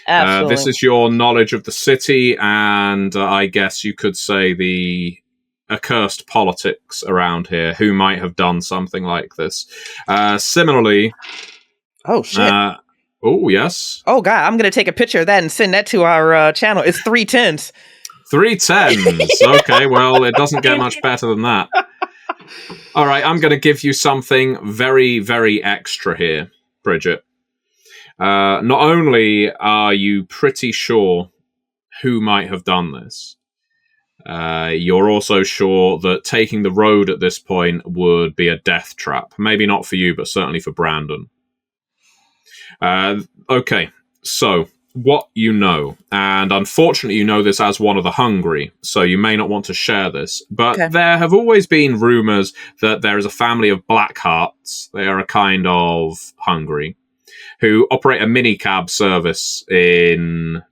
[SPEAKER 2] Absolutely.
[SPEAKER 1] This is your knowledge of the city, and I guess you could say the accursed politics around here, who might have done something like this. Similarly...
[SPEAKER 2] Oh, shit.
[SPEAKER 1] Yes.
[SPEAKER 2] Oh, God, I'm going to take a picture of that and send that to our channel. It's 3 10s.
[SPEAKER 1] 3 10s. Okay, well, it doesn't get much better than that. All right, I'm going to give you something very, very extra here, Bridget. Not only are you pretty sure who might have done this, you're also sure that taking the road at this point would be a death trap. Maybe not for you, but certainly for Brandon. Okay, so what you know, and unfortunately you know this as one of the hungry, so you may not want to share this, but There have always been rumors that there is a family of Blackhearts. They are a kind of hungry who operate a minicab service in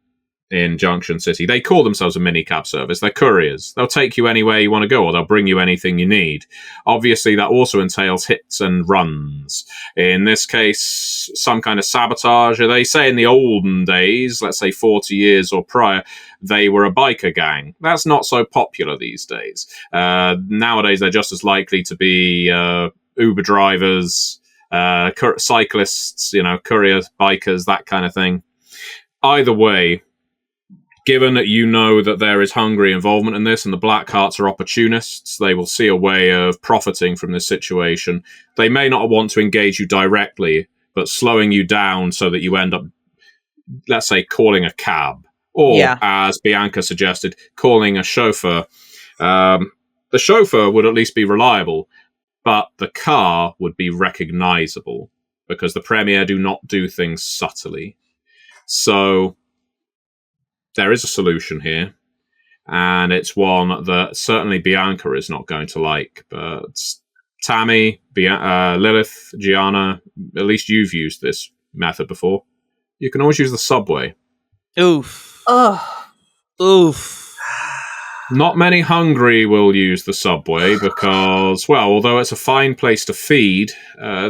[SPEAKER 1] Junction City. They call themselves a minicab service. They're couriers. They'll take you anywhere you want to go, or they'll bring you anything you need. Obviously, that also entails hits and runs. In this case, some kind of sabotage. They say in the olden days, let's say 40 years or prior, they were a biker gang. That's not so popular these days. Nowadays, they're just as likely to be Uber drivers, cyclists, couriers, bikers, that kind of thing. Either way, given that you know that there is hungry involvement in this and the Blackhearts are opportunists, they will see a way of profiting from this situation. They may not want to engage you directly, but slowing you down so that you end up, let's say, calling a cab. Or, as Bianca suggested, calling a chauffeur. The chauffeur would at least be reliable, but the car would be recognizable, because the Premier do not do things subtly. So there is a solution here, and it's one that certainly Bianca is not going to like, but Tammy, Lilith, Gianna, at least you've used this method before. You can always use the subway.
[SPEAKER 2] Oof.
[SPEAKER 5] Ugh.
[SPEAKER 2] Oof.
[SPEAKER 1] Not many hungry will use the subway because, well, although it's a fine place to feed,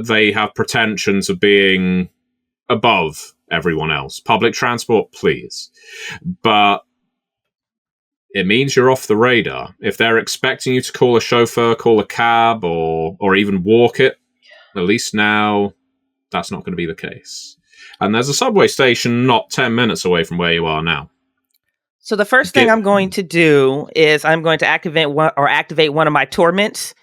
[SPEAKER 1] they have pretensions of being above everyone else. Public transport, please. But it means you're off the radar. If they're expecting you to call a chauffeur, call a cab, or even walk it, at least now that's not going to be the case. And there's a subway station not 10 minutes away from where you are now.
[SPEAKER 2] So the first thing I'm going to do is I'm going to activate one of my torments,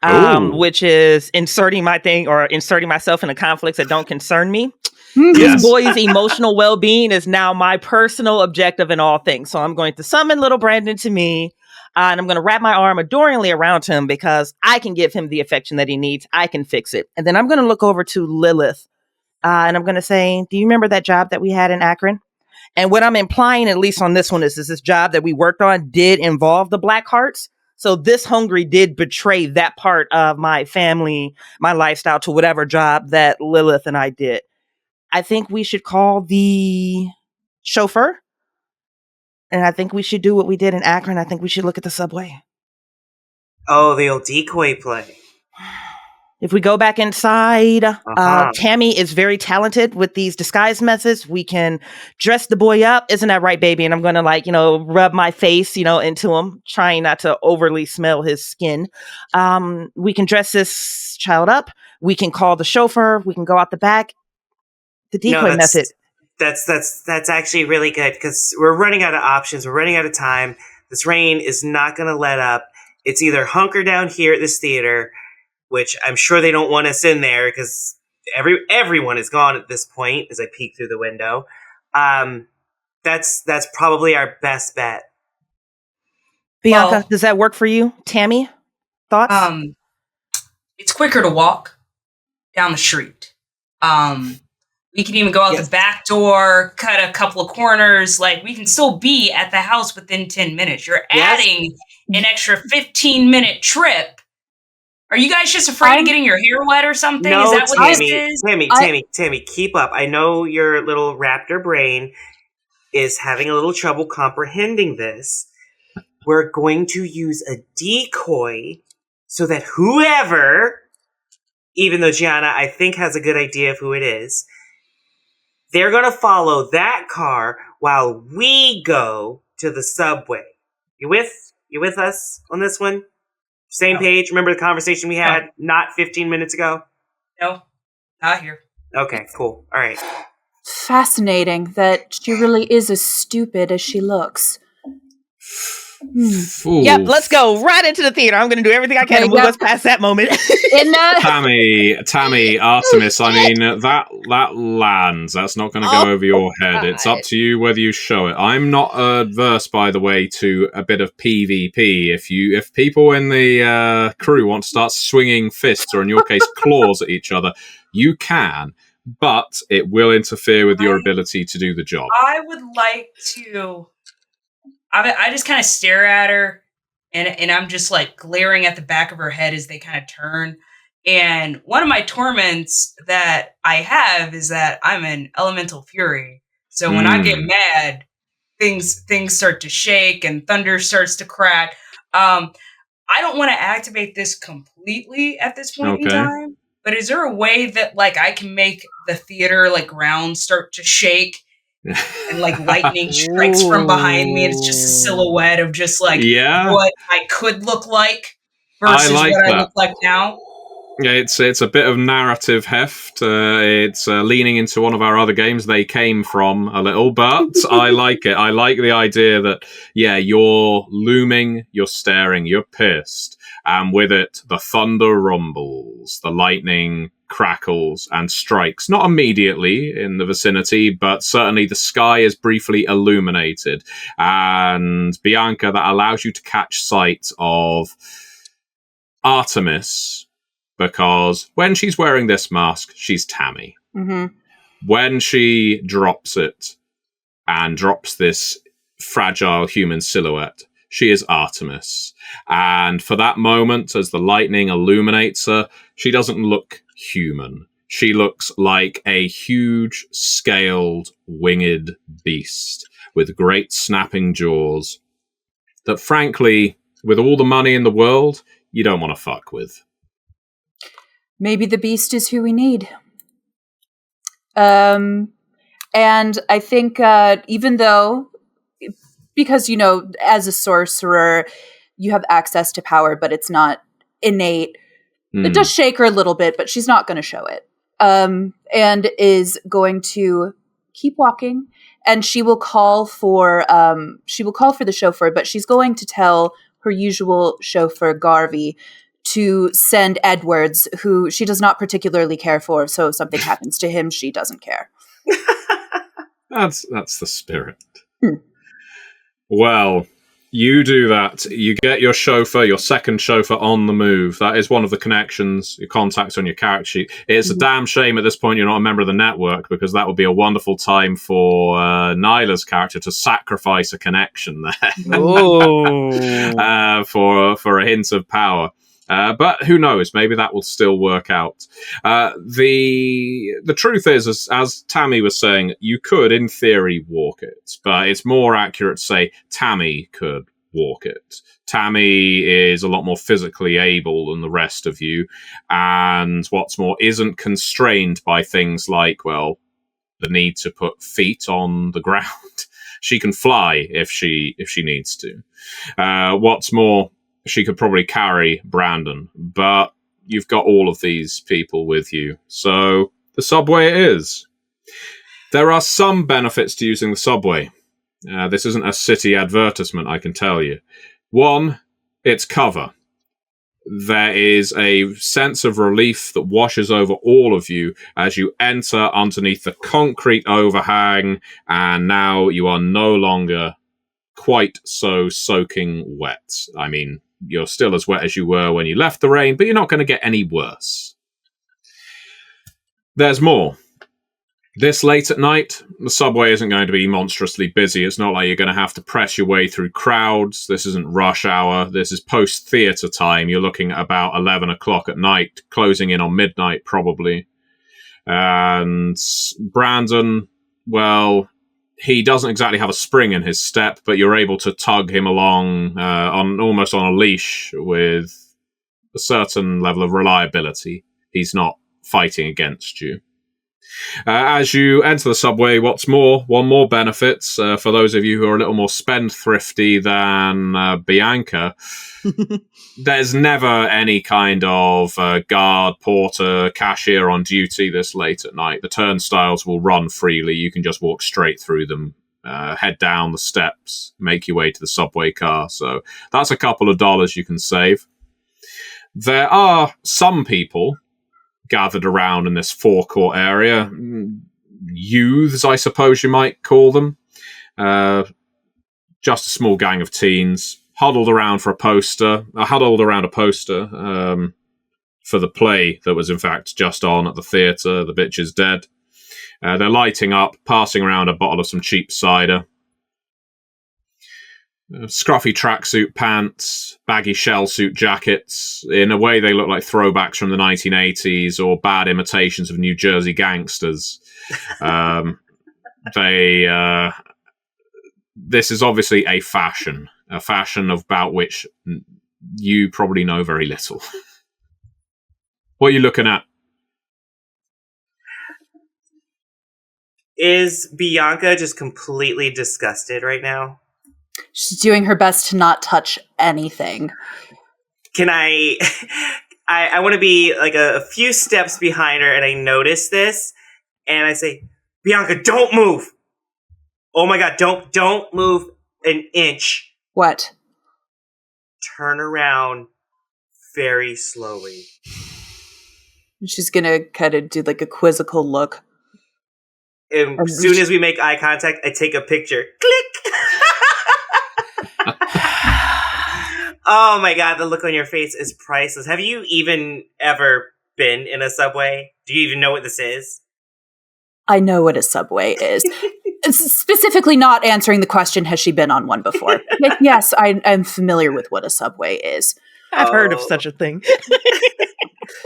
[SPEAKER 2] which is inserting myself into conflicts that don't concern me. This boy's emotional well-being is now my personal objective in all things. So I'm going to summon little Brandon to me, and I'm going to wrap my arm adoringly around him because I can give him the affection that he needs. I can fix it. And then I'm going to look over to Lilith, and I'm going to say, do you remember that job that we had in Akron? And what I'm implying, at least on this one, is this job that we worked on did involve the Black Hearts. So this hungry did betray that part of my family, my lifestyle, to whatever job that Lilith and I did. I think we should call the chauffeur. And I think we should do what we did in Akron. I think we should look at the subway.
[SPEAKER 4] Oh, the old decoy play.
[SPEAKER 2] If we go back inside, Tammy is very talented with these disguise methods. We can dress the boy up. Isn't that right, baby? And I'm going to rub my face, into him, trying not to overly smell his skin. We can dress this child up. We can call the chauffeur. We can go out the back. The decoy method.
[SPEAKER 4] That's actually really good because we're running out of options. We're running out of time. This rain is not going to let up. It's either hunker down here at this theater, which I'm sure they don't want us in there because everyone is gone at this point as I peek through the window. That's probably our best bet.
[SPEAKER 2] Bianca, does that work for you? Tammy, thoughts?
[SPEAKER 3] It's quicker to walk down the street. We can even go out the back door, cut a couple of corners. Like, we can still be at the house within 10 minutes. You're adding an extra 15-minute trip. Are you guys just afraid of getting your hair wet or something?
[SPEAKER 4] No,
[SPEAKER 3] is that what this is?
[SPEAKER 4] Tammy, keep up. I know your little raptor brain is having a little trouble comprehending this. We're going to use a decoy so that whoever, even though Gianna, I think, has a good idea of who it is, they're going to follow that car while we go to the subway. You with us on this one? Same page? Remember the conversation we had not 15 minutes ago?
[SPEAKER 3] No, not here.
[SPEAKER 4] Okay, cool. All right.
[SPEAKER 5] Fascinating that she really is as stupid as she looks.
[SPEAKER 2] Yep, let's go right into the theater. I'm going to do everything I can to move us past that moment.
[SPEAKER 1] Tammy, Artemis, I mean, that lands. That's not going to go over your head. It's up to you whether you show it. I'm not adverse, by the way, to a bit of PvP. If people in the crew want to start swinging fists, or in your case, claws at each other, you can, but it will interfere with your ability to do the job.
[SPEAKER 3] I would like to... I just kind of stare at her, and I'm just like glaring at the back of her head as they kind of turn. And one of my torments that I have is that I'm an elemental fury. So when I get mad, things start to shake and thunder starts to crack. I don't want to activate this completely at this point in time, but is there a way that like I can make the theater like ground start to shake? And like lightning strikes from behind me, and it's just a silhouette of just like what I could look like versus what I look like now.
[SPEAKER 1] Yeah, it's a bit of narrative heft. It's leaning into one of our other games They Came From a little, but I like it. I like the idea that, you're looming, you're staring, you're pissed, and with it, the thunder rumbles, the lightning crackles and strikes, not immediately in the vicinity, but certainly the sky is briefly illuminated. And Bianca, that allows you to catch sight of Artemis, because when she's wearing this mask, she's Tammy.
[SPEAKER 5] Mm-hmm.
[SPEAKER 1] When she drops it and drops this fragile human silhouette, she is Artemis. And for that moment, as the lightning illuminates her, she doesn't look human. She looks like a huge, scaled, winged beast with great snapping jaws that, frankly, with all the money in the world, you don't want to fuck with.
[SPEAKER 5] Maybe the beast is who we need. And I think even though, because, as a sorcerer, you have access to power, but it's not innate. It does shake her a little bit, but she's not going to show it. And is going to keep walking and she will call for the chauffeur, but she's going to tell her usual chauffeur Garvey to send Edwards, who she does not particularly care for, so if something happens to him, she doesn't care.
[SPEAKER 1] That's the spirit. Well, you do that. You get your chauffeur, your second chauffeur, on the move. That is one of the connections, your contacts on your character sheet. It's a damn shame at this point you're not a member of the network, because that would be a wonderful time for Nyla's character to sacrifice a connection there for a hint of power. But who knows? Maybe that will still work out. The truth is, as Tammy was saying, you could, in theory, walk it. But it's more accurate to say Tammy could walk it. Tammy is a lot more physically able than the rest of you. And what's more, isn't constrained by things like, well, the need to put feet on the ground. She can fly if she needs to. What's more, she could probably carry Brandon, but you've got all of these people with you. So the subway it is. There are some benefits to using the subway. This isn't a city advertisement, I can tell you. One, it's cover. There is a sense of relief that washes over all of you as you enter underneath the concrete overhang, and now you are no longer quite so soaking wet. I mean, you're still as wet as you were when you left the rain, but you're not going to get any worse. There's more. This late at night, the subway isn't going to be monstrously busy. It's not like you're going to have to press your way through crowds. This isn't rush hour. This is post-theatre time. You're looking at about 11 o'clock at night, closing in on midnight probably. And Brandon, well, he doesn't exactly have a spring in his step, but you're able to tug him along almost on a leash with a certain level of reliability. He's not fighting against you. As you enter the subway, what's more, one more benefit for those of you who are a little more spendthrifty than Bianca, there's never any kind of guard, porter, cashier on duty this late at night. The turnstiles will run freely. You can just walk straight through them, head down the steps, make your way to the subway car. So that's a couple of dollars you can save. There are some people gathered around in this forecourt area. Youths, I suppose you might call them. Just a small gang of teens huddled around a poster for the play that was in fact just on at the theatre, The Bitch is Dead. They're lighting up, passing around a bottle of some cheap cider. Scruffy tracksuit pants, baggy shell suit jackets. In a way, they look like throwbacks from the 1980s or bad imitations of New Jersey gangsters. This is obviously a fashion about which you probably know very little. What are you looking at?
[SPEAKER 4] Is Bianca just completely disgusted right now?
[SPEAKER 5] She's doing her best to not touch anything.
[SPEAKER 4] Can I want to be like a few steps behind her, and I notice this, and I say, Bianca, don't move. Oh my God, don't move an inch.
[SPEAKER 5] What?
[SPEAKER 4] Turn around very slowly.
[SPEAKER 5] She's gonna kind of do like a quizzical look.
[SPEAKER 4] And as soon as we make eye contact, I take a picture. Click! Oh my God, the look on your face is priceless. Have you even ever been in a subway? Do you even know what this is?
[SPEAKER 5] I know what a subway is. Specifically not answering the question, has she been on one before? Yes, I'm familiar with what a subway is.
[SPEAKER 2] I've heard of such a thing.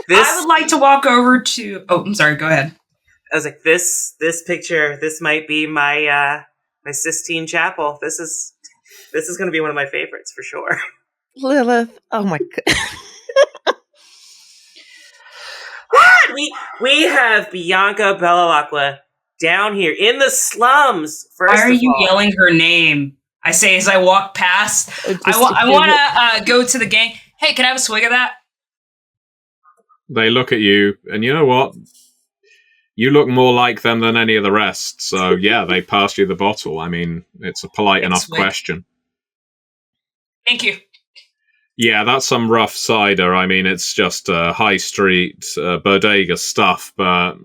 [SPEAKER 3] I would like to walk over to... Oh, I'm sorry, go ahead.
[SPEAKER 4] I was like, this picture, this might be my Sistine Chapel. This is going to be one of my favorites for sure.
[SPEAKER 2] Lilith, oh my God.
[SPEAKER 4] What? We have Bianca Bellacqua down here in the slums.
[SPEAKER 3] Why are you yelling her name? I say as I walk past. I want to go to the gang. Hey, can I have a swig of that?
[SPEAKER 1] They look at you, and you know what? You look more like them than any of the rest, so yeah, they passed you the bottle. I mean, it's a polite enough question.
[SPEAKER 3] Thank you.
[SPEAKER 1] Yeah, that's some rough cider. I mean, it's just high street bodega stuff, but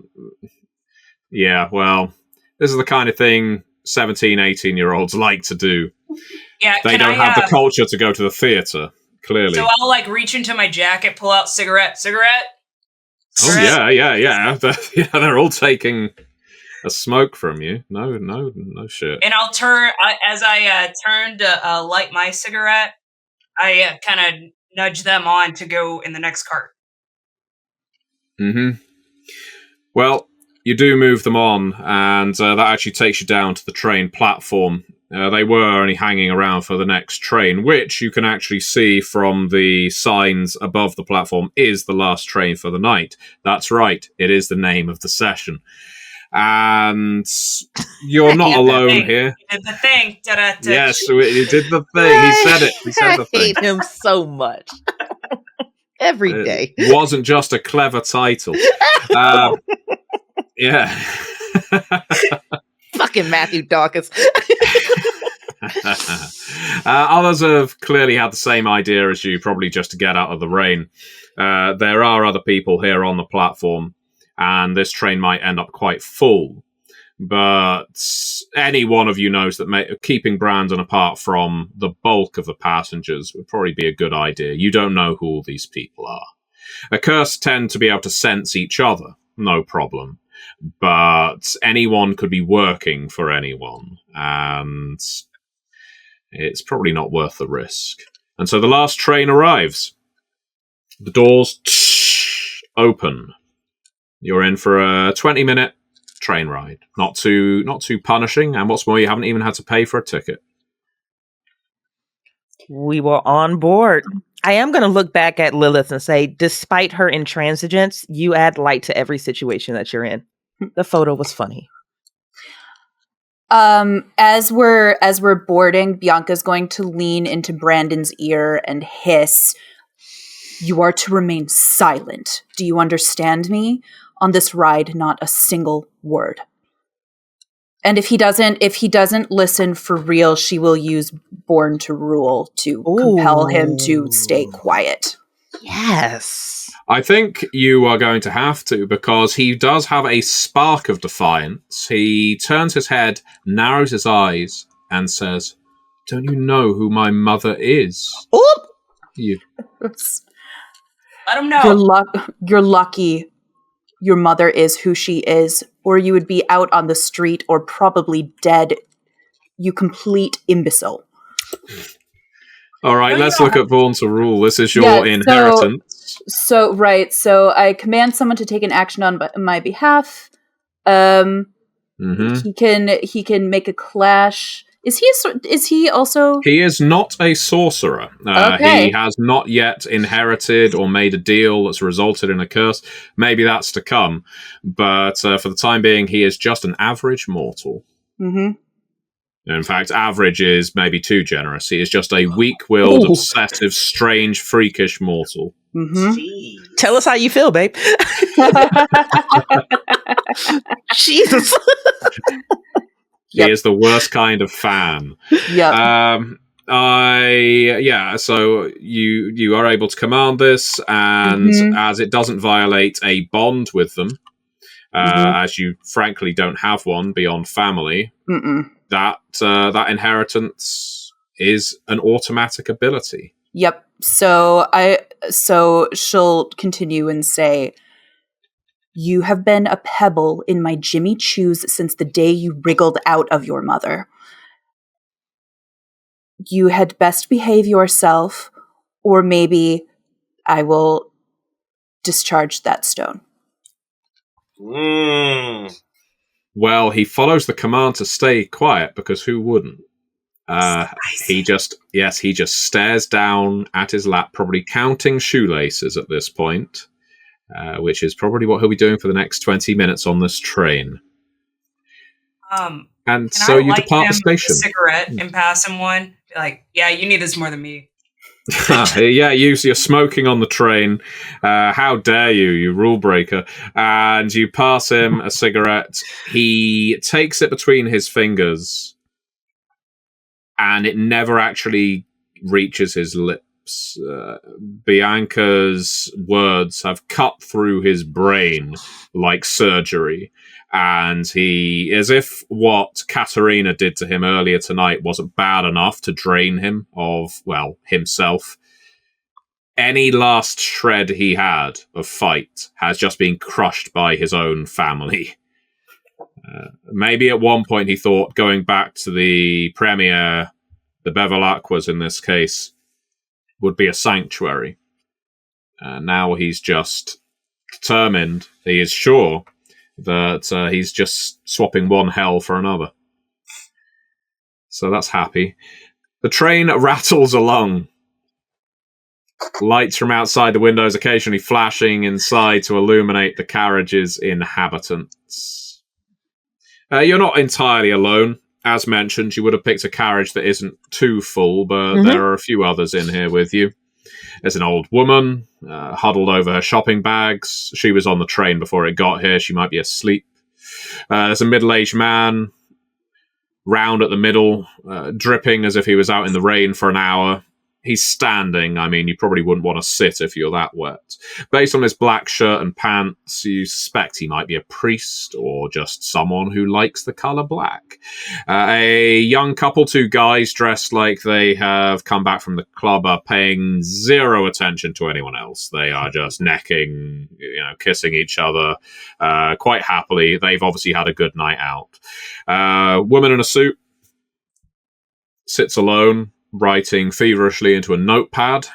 [SPEAKER 1] yeah, well, this is the kind of thing 17, 18-year-olds like to do.
[SPEAKER 3] Yeah,
[SPEAKER 1] they don't have the culture to go to the theater, clearly.
[SPEAKER 3] So I'll like reach into my jacket, pull out cigarette.
[SPEAKER 1] Oh yeah. They're all taking a smoke from you. No shit.
[SPEAKER 3] And I'll turn as I turn to light my cigarette. I kind of nudge them on to go in the next cart.
[SPEAKER 1] Mm-hmm. Well, you do move them on, and that actually takes you down to the train platform. They were only hanging around for the next train, which you can actually see from the signs above the platform is the last train for the night. That's right, it is the name of the session. And you're not alone here.
[SPEAKER 3] You did the thing.
[SPEAKER 1] Yes, he did the thing. He said it. He said the thing.
[SPEAKER 2] I hate him so much. Every day.
[SPEAKER 1] It wasn't just a clever title. Yeah.
[SPEAKER 2] Fucking Matthew Dawkins.
[SPEAKER 1] Others have clearly had the same idea as you, probably just to get out of the rain. There are other people here on the platform, and this train might end up quite full. But any one of you knows that keeping Brandon apart from the bulk of the passengers would probably be a good idea. You don't know who all these people are. Accursed tend to be able to sense each other, no problem. But anyone could be working for anyone, and it's probably not worth the risk. And so the last train arrives. The doors open. You're in for a 20-minute train ride. Not too punishing, and what's more, you haven't even had to pay for a ticket.
[SPEAKER 2] We were on board. I am going to look back at Lilith and say, despite her intransigence, you add light to every situation that you're in. The photo was funny.
[SPEAKER 5] As we're boarding, Bianca's going to lean into Brandon's ear and hiss, "You are to remain silent. Do you understand me? On this ride, not a single word." And if he doesn't listen for real, she will use Born to Rule to compel him to stay quiet.
[SPEAKER 2] Yes.
[SPEAKER 1] I think you are going to have to, because he does have a spark of defiance. He turns his head, narrows his eyes, and says, "Don't you know who my mother is?"
[SPEAKER 2] Oop!
[SPEAKER 1] You.
[SPEAKER 3] Let him know.
[SPEAKER 5] You're lucky your mother is who she is, or you would be out on the street or probably dead, you complete imbecile.
[SPEAKER 1] All right, let's look at Born to Rule. This is your inheritance.
[SPEAKER 5] So I command someone to take an action on my behalf. He can make a clash. Is he also? He is not
[SPEAKER 1] a sorcerer.
[SPEAKER 5] Okay.
[SPEAKER 1] He has not yet inherited or made a deal that's resulted in a curse. Maybe that's to come. But for the time being, he is just an average mortal.
[SPEAKER 5] Mm-hmm.
[SPEAKER 1] In fact, average is maybe too generous. He is just a weak-willed, obsessive, strange, freakish mortal.
[SPEAKER 5] Mm-hmm.
[SPEAKER 2] Tell us how you feel, babe. Jesus.
[SPEAKER 1] He is the worst kind of fan.
[SPEAKER 5] Yeah.
[SPEAKER 1] So you are able to command this, and as it doesn't violate a bond with them, as you frankly don't have one beyond family, that inheritance is an automatic ability.
[SPEAKER 5] Yep. So she'll continue and say, "You have been a pebble in my Jimmy Choos since the day you wriggled out of your mother. You had best behave yourself, or maybe I will discharge that stone."
[SPEAKER 1] Well, he follows the command to stay quiet, because who wouldn't? He just stares down at his lap, probably counting shoelaces at this point. Which is probably what he'll be doing for the next 20 minutes on this train. And so you depart the station.
[SPEAKER 3] A cigarette and pass him one. Like, yeah, you need this more than me.
[SPEAKER 1] Yeah, you're smoking on the train. How dare you, you rule breaker. And you pass him a cigarette. He takes it between his fingers, and it never actually reaches his lips. Bianca's words have cut through his brain like surgery. And he, as if what Katerina did to him earlier tonight wasn't bad enough to drain him of, well, himself. Any last shred he had of fight has just been crushed by his own family. Maybe at one point he thought going back to the Premier, the Bevilacquas in this case, would be a sanctuary. Now he's just determined, he is sure, that he's just swapping one hell for another. So that's happy. The train rattles along. Lights from outside the windows occasionally flashing inside to illuminate the carriage's inhabitants. You're not entirely alone. As mentioned, you would have picked a carriage that isn't too full, but there are a few others in here with you. There's an old woman, huddled over her shopping bags. She was on the train before it got here. She might be asleep. There's a middle-aged man, round at the middle, dripping as if he was out in the rain for an hour. He's standing. I mean, you probably wouldn't want to sit if you're that wet. Based on his black shirt and pants, you suspect he might be a priest or just someone who likes the colour black. A young couple, two guys dressed like they have come back from the club, are paying zero attention to anyone else. They are just necking, kissing each other quite happily. They've obviously had a good night out. Woman in a suit sits alone, writing feverishly into a notepad.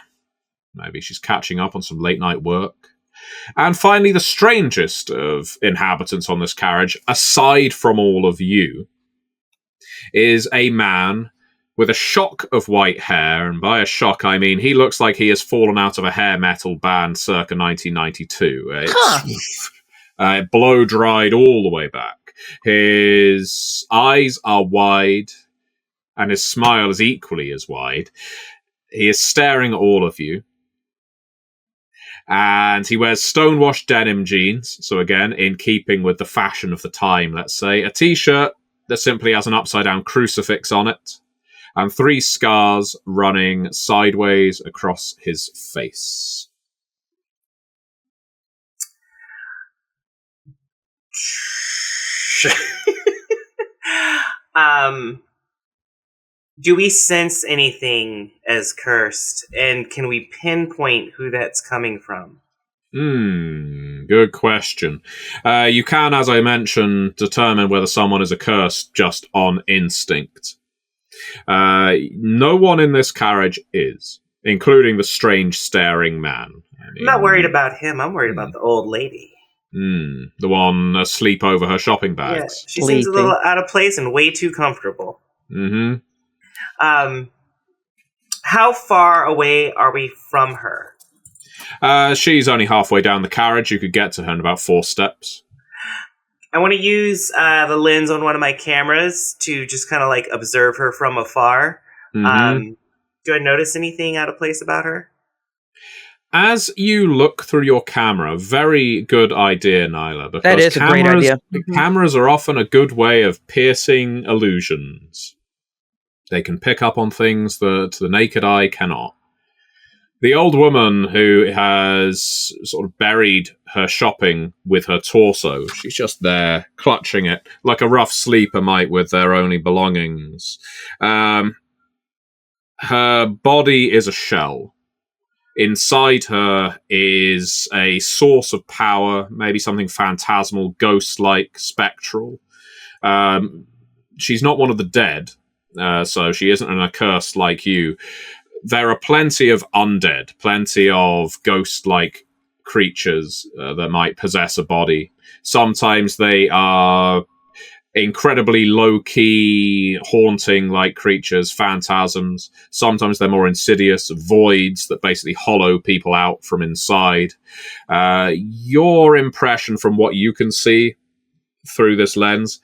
[SPEAKER 1] Maybe she's catching up on some late-night work. And finally, the strangest of inhabitants on this carriage, aside from all of you, is a man with a shock of white hair. And by a shock, I mean he looks like he has fallen out of a hair metal band circa 1992. It's blow-dried all the way back. His eyes are wide, and his smile is equally as wide. He is staring at all of you. And he wears stonewashed denim jeans, so again, in keeping with the fashion of the time, let's say. A t-shirt that simply has an upside-down crucifix on it, and 3 scars running sideways across his face.
[SPEAKER 4] Do we sense anything as cursed, and can we pinpoint who that's coming from?
[SPEAKER 1] Good question. You can, as I mentioned, determine whether someone is accursed just on instinct. No one in this carriage is, including the strange staring man.
[SPEAKER 4] I'm not worried about him. I'm worried about the old lady.
[SPEAKER 1] The one asleep over her shopping bags.
[SPEAKER 4] Yeah, she seems a little out of place and way too comfortable.
[SPEAKER 1] Mm-hmm.
[SPEAKER 4] How far away are we from her?
[SPEAKER 1] She's only halfway down the carriage. You could get to her in about 4 steps.
[SPEAKER 4] I want to use the lens on one of my cameras to just kind of like observe her from afar.
[SPEAKER 1] Mm-hmm.
[SPEAKER 4] Do I notice anything out of place about her?
[SPEAKER 1] As you look through your camera, very good idea, Nyla. Because
[SPEAKER 2] that is a great idea.
[SPEAKER 1] Cameras are often a good way of piercing illusions. They can pick up on things that the naked eye cannot. The old woman who has sort of buried her shopping with her torso, she's just there, clutching it, like a rough sleeper might with their only belongings. Her body is a shell. Inside her is a source of power, maybe something phantasmal, ghost-like, spectral. She's not one of the dead, so she isn't an accursed like you. There are plenty of undead, plenty of ghost-like creatures that might possess a body. Sometimes they are incredibly low-key, haunting-like creatures, phantasms. Sometimes they're more insidious, voids that basically hollow people out from inside. Your impression from what you can see through this lens,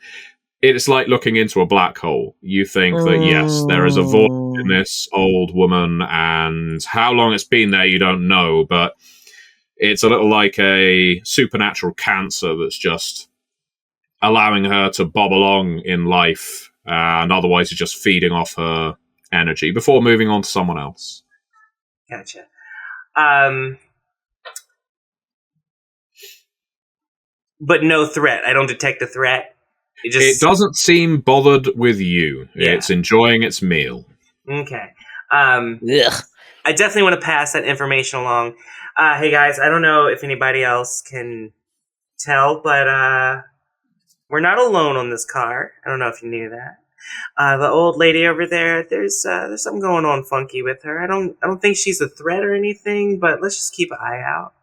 [SPEAKER 1] it's like looking into a black hole. You think that, yes, there is a void in this old woman, and how long it's been there you don't know, but it's a little like a supernatural cancer that's just allowing her to bob along in life, and otherwise is just feeding off her energy before moving on to someone else.
[SPEAKER 4] Gotcha. But no threat. I don't detect a threat.
[SPEAKER 1] It doesn't seem bothered with you.
[SPEAKER 4] Yeah.
[SPEAKER 1] It's enjoying its meal.
[SPEAKER 4] Okay.
[SPEAKER 2] Ugh.
[SPEAKER 4] I definitely want to pass that information along. Hey guys, I don't know if anybody else can tell, but we're not alone on this car. I don't know if you knew that. The old lady over there, there's something going on funky with her. I don't think she's a threat or anything, but let's just keep an eye out.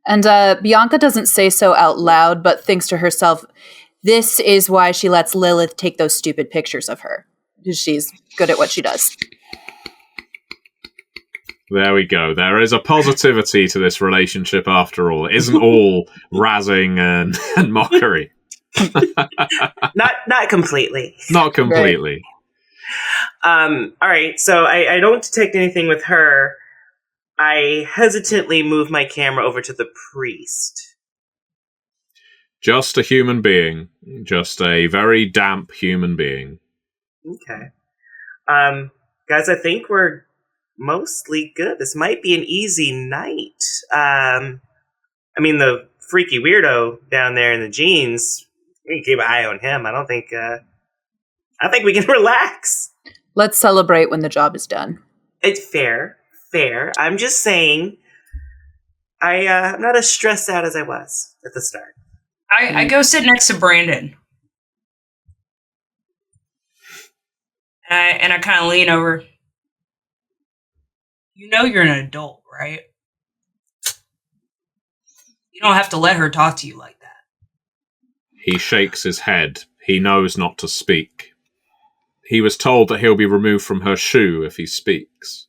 [SPEAKER 5] And Bianca doesn't say so out loud, but thinks to herself, this is why she lets Lilith take those stupid pictures of her. Because she's good at what she does.
[SPEAKER 1] There we go. There is a positivity to this relationship after all. It isn't all razzing and mockery.
[SPEAKER 4] Not completely.
[SPEAKER 1] Not completely.
[SPEAKER 4] All right, so I don't detect anything with her. I hesitantly move my camera over to the priest.
[SPEAKER 1] Just a human being. Just a very damp human being.
[SPEAKER 4] Okay. Guys, I think we're mostly good. This might be an easy night. I mean, the freaky weirdo down there in the jeans, we can keep an eye on him. I think we can relax.
[SPEAKER 5] Let's celebrate when the job is done.
[SPEAKER 4] It's fair. I'm just saying, I'm not as stressed out as I was at the start.
[SPEAKER 3] I go sit next to Brandon. And I kind of lean over. You know you're an adult, right? You don't have to let her talk to you like that.
[SPEAKER 1] He shakes his head. He knows not to speak. He was told that he'll be removed from her shoe if he speaks.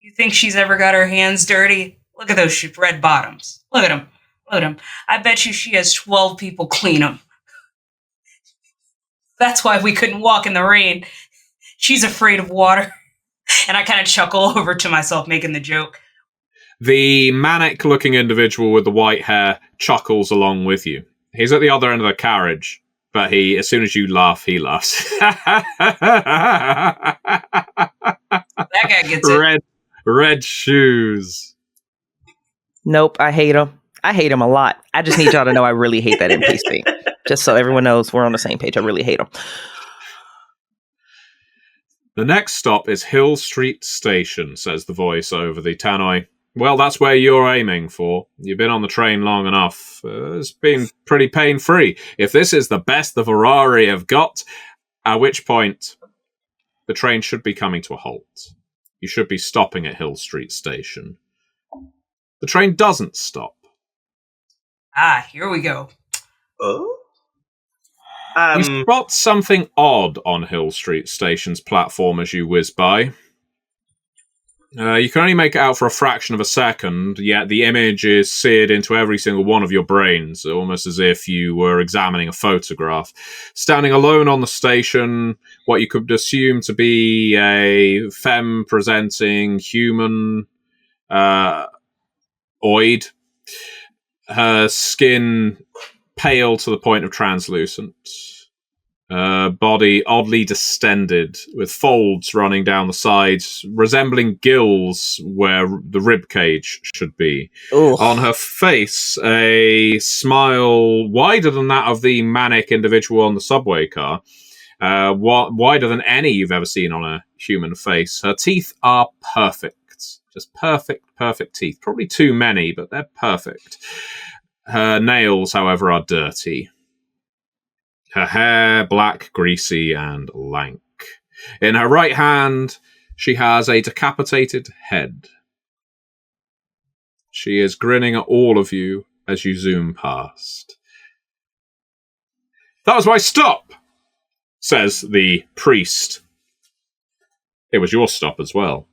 [SPEAKER 3] You think she's ever got her hands dirty? Look at those red bottoms. Look at them. I bet you she has 12 people clean them. That's why we couldn't walk in the rain. She's afraid of water. And I kind of chuckle over to myself, making the joke.
[SPEAKER 1] The manic-looking individual with the white hair chuckles along with you. He's at the other end of the carriage, but as soon as you laugh, he laughs.
[SPEAKER 3] That guy gets it.
[SPEAKER 1] Red shoes.
[SPEAKER 2] Nope, I hate him. I hate him a lot. I just need y'all to know I really hate that NPC. Just so everyone knows we're on the same page. I really hate him.
[SPEAKER 1] The next stop is Hill Street Station, says the voice over the tannoy. Well, that's where you're aiming for. You've been on the train long enough. It's been pretty pain-free. If this is the best the Ferrari have got, at which point the train should be coming to a halt. You should be stopping at Hill Street Station. The train doesn't stop.
[SPEAKER 3] Here we go.
[SPEAKER 4] Oh?
[SPEAKER 1] You spot something odd on Hill Street Station's platform as you whiz by. You can only make it out for a fraction of a second, yet the image is seared into every single one of your brains, almost as if you were examining a photograph. Standing alone on the station, what you could assume to be a femme-presenting human oid. Her skin pale to the point of translucent. Body oddly distended, with folds running down the sides, resembling gills where the rib cage should be.
[SPEAKER 2] Ooh.
[SPEAKER 1] On her face, a smile wider than that of the manic individual on the subway car. Wider than any you've ever seen on a human face. Her teeth are perfect. Just perfect teeth. Probably too many, but they're perfect. Her nails, however, are dirty. Her hair, black, greasy, and lank. In her right hand, she has a decapitated head. She is grinning at all of you as you zoom past. That was my stop, says the priest. It was your stop as well.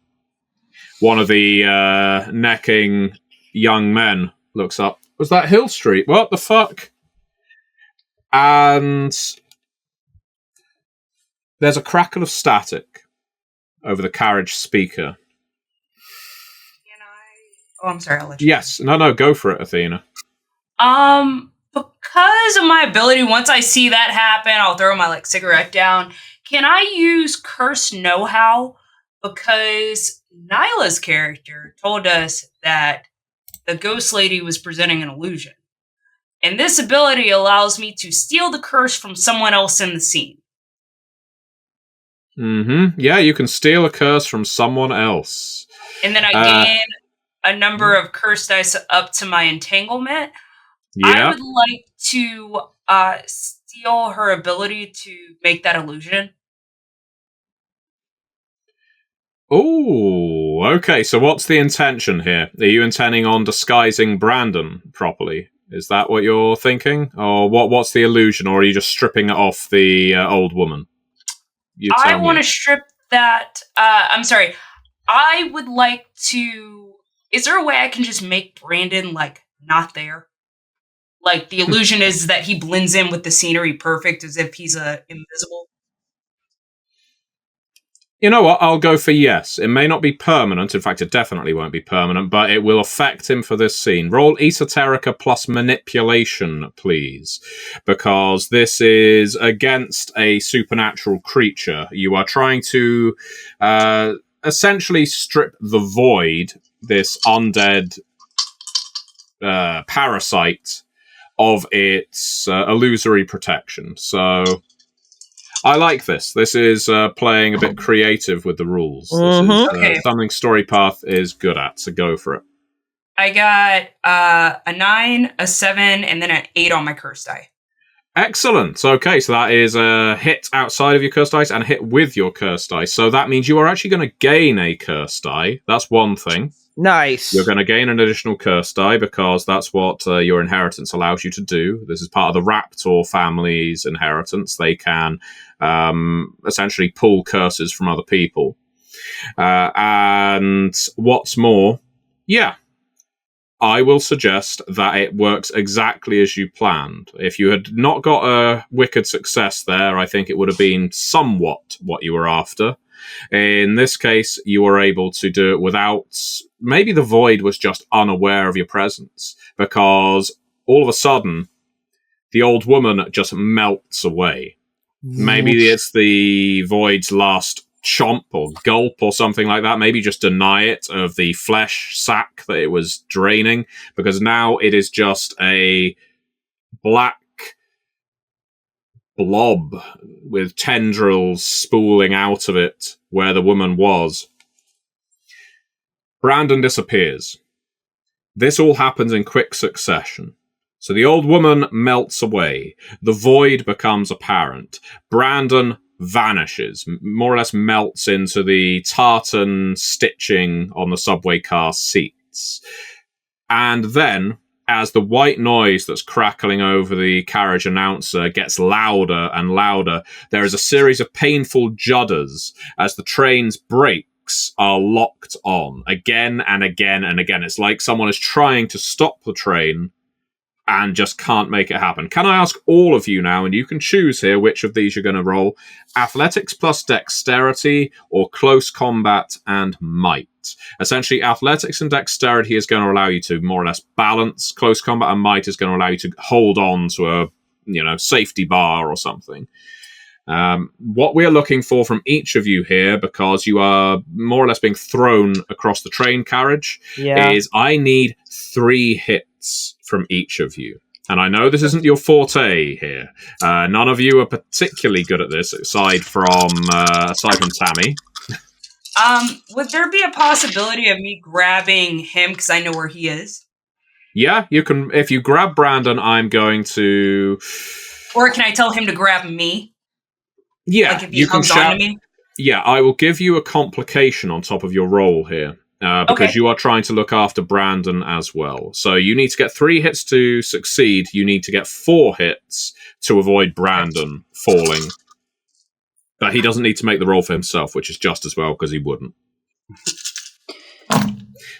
[SPEAKER 1] One of the necking young men looks up. Was that Hill Street? What the fuck? And There's a crackle of static over the carriage speaker.
[SPEAKER 3] Oh, I'm sorry. I'll let you.
[SPEAKER 1] Yes. No, go for it, Athena.
[SPEAKER 3] Because of my ability, once I see that happen, I'll throw my cigarette down. Can I use curse know-how? Because Nyla's character told us that the ghost lady was presenting an illusion. And this ability allows me to steal the curse from someone else in the scene.
[SPEAKER 1] Mm-hmm. Yeah, you can steal a curse from someone else.
[SPEAKER 3] And then I gain a number of curse dice up to my entanglement.
[SPEAKER 1] Yeah.
[SPEAKER 3] I would like to steal her ability to make that illusion.
[SPEAKER 1] Oh, okay. So what's the intention here? Are you intending on disguising Brandon properly? Is that what you're thinking? Or what's the illusion? Or are you just stripping it off the old woman? You tell
[SPEAKER 3] I
[SPEAKER 1] me.
[SPEAKER 3] want to strip that... I'm sorry. I would like to... Is there a way I can just make Brandon, not there? The illusion is that he blends in with the scenery perfect, as if he's invisible.
[SPEAKER 1] You know what? I'll go for yes. It may not be permanent. In fact, it definitely won't be permanent, but it will affect him for this scene. Roll Esoterica plus Manipulation, please, because this is against a supernatural creature. You are trying to essentially strip the void, this undead parasite, of its illusory protection. So... I like this. This is playing a bit creative with the rules. This is something Storypath is good at, so go for it.
[SPEAKER 3] I got a 9, a 7, and then an 8 on my curse die.
[SPEAKER 1] Excellent. Okay, so that is a hit outside of your curse dice and a hit with your curse dice. So that means you are actually going to gain a curse die. That's one thing.
[SPEAKER 2] Nice.
[SPEAKER 1] You're going to gain an additional curse die because that's what your inheritance allows you to do. This is part of the Raptor family's inheritance. They can essentially pull curses from other people. And what's more, I will suggest that it works exactly as you planned. If you had not got a wicked success there, I think it would have been somewhat what you were after. In this case, you were able to do it without... Maybe the void was just unaware of your presence, because all of a sudden, the old woman just melts away. Maybe it's the void's last chomp or gulp or something like that. Maybe just deny it of the flesh sack that it was draining, because now it is just a black blob with tendrils spooling out of it where the woman was. Brandon disappears. This all happens in quick succession. So the old woman melts away. The void becomes apparent. Brandon vanishes, more or less melts into the tartan stitching on the subway car seats. And then, as the white noise that's crackling over the carriage announcer gets louder and louder, there is a series of painful judders as the train's brakes are locked on again and again and again. It's like someone is trying to stop the train and just can't make it happen. Can I ask all of you now, and you can choose here which of these you're going to roll, athletics plus dexterity or close combat and might? Essentially, athletics and dexterity is going to allow you to more or less balance. Close combat and might is going to allow you to hold on to a safety bar or something. What we are looking for from each of you here, because you are more or less being thrown across the train carriage, is I need 3 hits from each of you. And I know this isn't your forte here. None of you are particularly good at this, aside from Tammy.
[SPEAKER 3] Would there be a possibility of me grabbing him because I know where he is?
[SPEAKER 1] Yeah, you can. If you grab Brandon, I'm going to...
[SPEAKER 3] Or can I tell him to grab me?
[SPEAKER 1] Yeah,
[SPEAKER 3] if he comes on to me?
[SPEAKER 1] Yeah, I will give you a complication on top of your roll here. Because you are trying to look after Brandon as well. So you need to get 3 hits to succeed. You need to get 4 hits to avoid Brandon falling. But he doesn't need to make the roll for himself, which is just as well, because he wouldn't.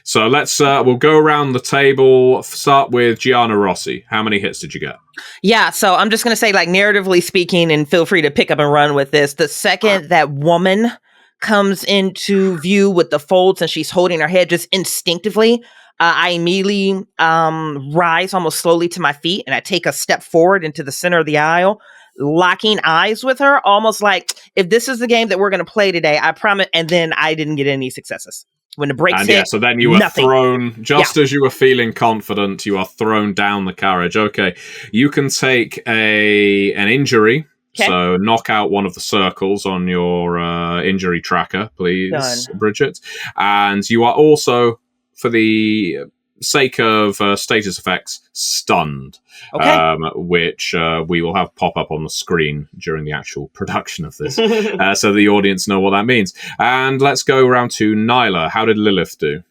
[SPEAKER 1] So we'll go around the table. Start with Gianna Rossi. How many hits did you get?
[SPEAKER 2] Yeah, so I'm just going to say, like, narratively speaking, and feel free to pick up and run with this. The second that woman comes into view with the folds and she's holding her head, just instinctively, I immediately rise almost slowly to my feet, and I take a step forward into the center of the aisle, locking eyes with her, almost like, if this is the game that we're going to play today, I promise. And then I didn't get any successes. When the brakes hit,
[SPEAKER 1] so then you were
[SPEAKER 2] nothing.
[SPEAKER 1] thrown, as you were feeling confident, you are thrown down the carriage. Okay, you can take an injury. Okay. So knock out one of the circles on your injury tracker, please, Done. Bridget. And you are also, for the sake of status effects, stunned. Okay. Which we will have pop up on the screen during the actual production of this, so the audience know what that means. And let's go around to Nyla. How did Lilith do?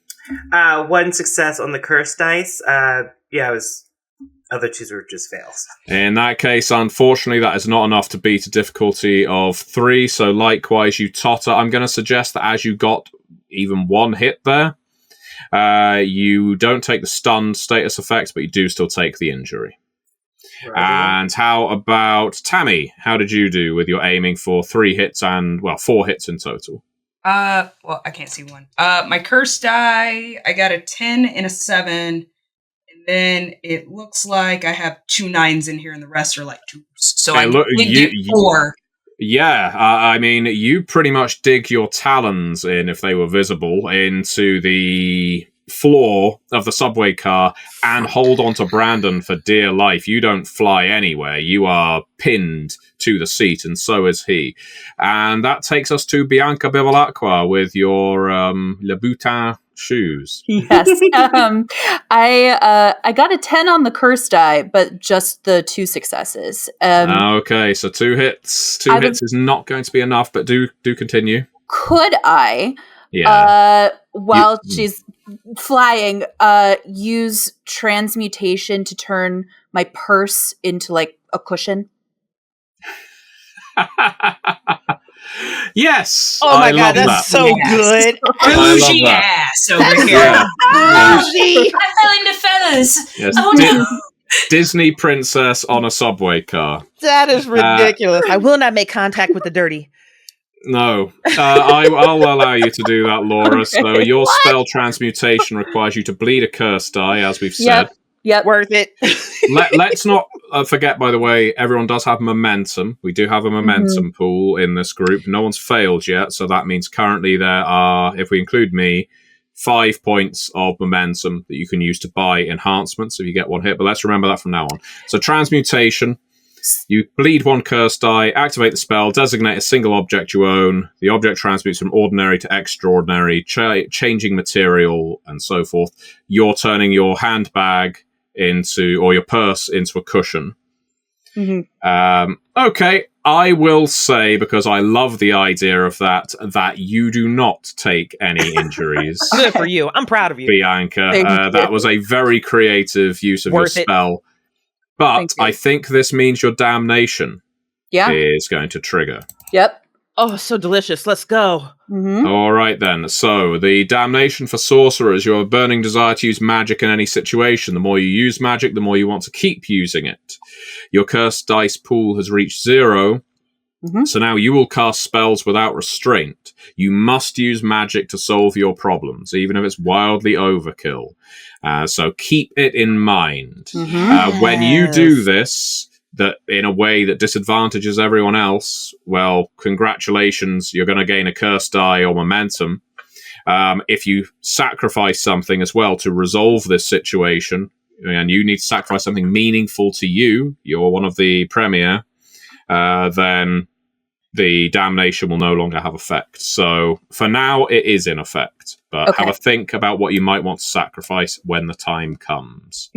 [SPEAKER 4] 1 success on the curse dice. It was. Other 2 were just fails.
[SPEAKER 1] In that case, unfortunately, that is not enough to beat a difficulty of 3. So likewise, you totter. I'm going to suggest that as you got even 1 hit there, you don't take the stunned status effects, but you do still take the injury. Right. And how about Tammy? How did you do with your aiming for 3 hits and, 4 hits in total?
[SPEAKER 3] I can't see 1. My curse die, I got a 10 and a 7. And then it looks like I have 2 9s in here and the rest are like 2s. So I get 4.
[SPEAKER 1] Yeah, I mean, you pretty much dig your talons in, if they were visible, into the floor of the subway car and hold on to Brandon for dear life. You don't fly anywhere. You are pinned to the seat, and so is he. And that takes us to Bianca Bevilacqua with your Le Boutin shoes.
[SPEAKER 5] Yes. I got a 10 on the curse die, but just the 2 successes.
[SPEAKER 1] Okay, so 2 hits. 2 hits is not going to be enough, but do continue.
[SPEAKER 5] Could I, while she's flying, use transmutation to turn my purse into like a cushion?
[SPEAKER 1] Yes.
[SPEAKER 2] Oh my God, that's so good.
[SPEAKER 3] Bougie ass over here. Bougie. I fell into feathers.
[SPEAKER 1] Yes.
[SPEAKER 3] Oh no.
[SPEAKER 1] Disney princess on a subway car.
[SPEAKER 2] That is ridiculous. I will not make contact with the dirty.
[SPEAKER 1] No, I'll allow you to do that, Laura. Okay. So your spell transmutation requires you to bleed a curse die, as we've said.
[SPEAKER 2] Yep, worth it.
[SPEAKER 1] Let's not forget, by the way, everyone does have momentum. We do have a momentum pool in this group. No one's failed yet, so that means currently there are, if we include me, 5 points of momentum that you can use to buy enhancements if you get 1 hit. But let's remember that from now on. So transmutation. You bleed 1 curse die, activate the spell, designate a single object you own. The object transmutes from ordinary to extraordinary, changing material and so forth. You're turning your handbag or your purse into a cushion. Okay, I will say, because I love the idea of that you do not take any injuries.
[SPEAKER 2] Good for you. I'm proud of you,
[SPEAKER 1] Bianca. That was a very creative use of your spell. But I think this means your damnation is going to trigger.
[SPEAKER 5] Yep.
[SPEAKER 2] Oh, so delicious. Let's go.
[SPEAKER 1] All right, then. So, the damnation for sorcerers. You have a burning desire to use magic in any situation. The more you use magic, the more you want to keep using it. Your cursed dice pool has reached 0. So now you will cast spells without restraint. You must use magic to solve your problems, even if it's wildly overkill. So keep it in mind. When you do this, that in a way that disadvantages everyone else, well, congratulations, you're going to gain a curse die or momentum. If you sacrifice something as well to resolve this situation, and you need to sacrifice something meaningful to you, you're one of the premier, then the damnation will no longer have effect. So for now, it is in effect. But have a think about what you might want to sacrifice when the time comes.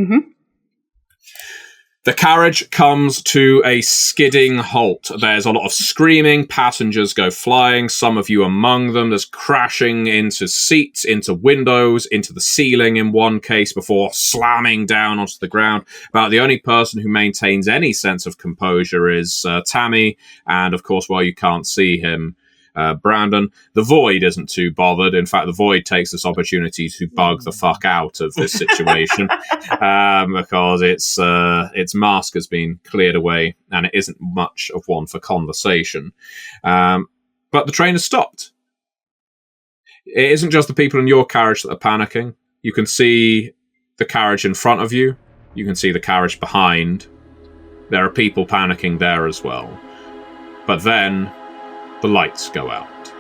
[SPEAKER 1] The carriage comes to a skidding halt. There's a lot of screaming. Passengers go flying, some of you among them. There's crashing into seats, into windows, into the ceiling in one case before slamming down onto the ground. About the only person who maintains any sense of composure is Tammy. And of course, while you can't see him, Brandon. The Void isn't too bothered. In fact, the Void takes this opportunity to bug the fuck out of this situation because its mask has been cleared away and it isn't much of one for conversation. But the train has stopped. It isn't just the people in your carriage that are panicking. You can see the carriage in front of you. You can see the carriage behind. There are people panicking there as well. But then the lights go out.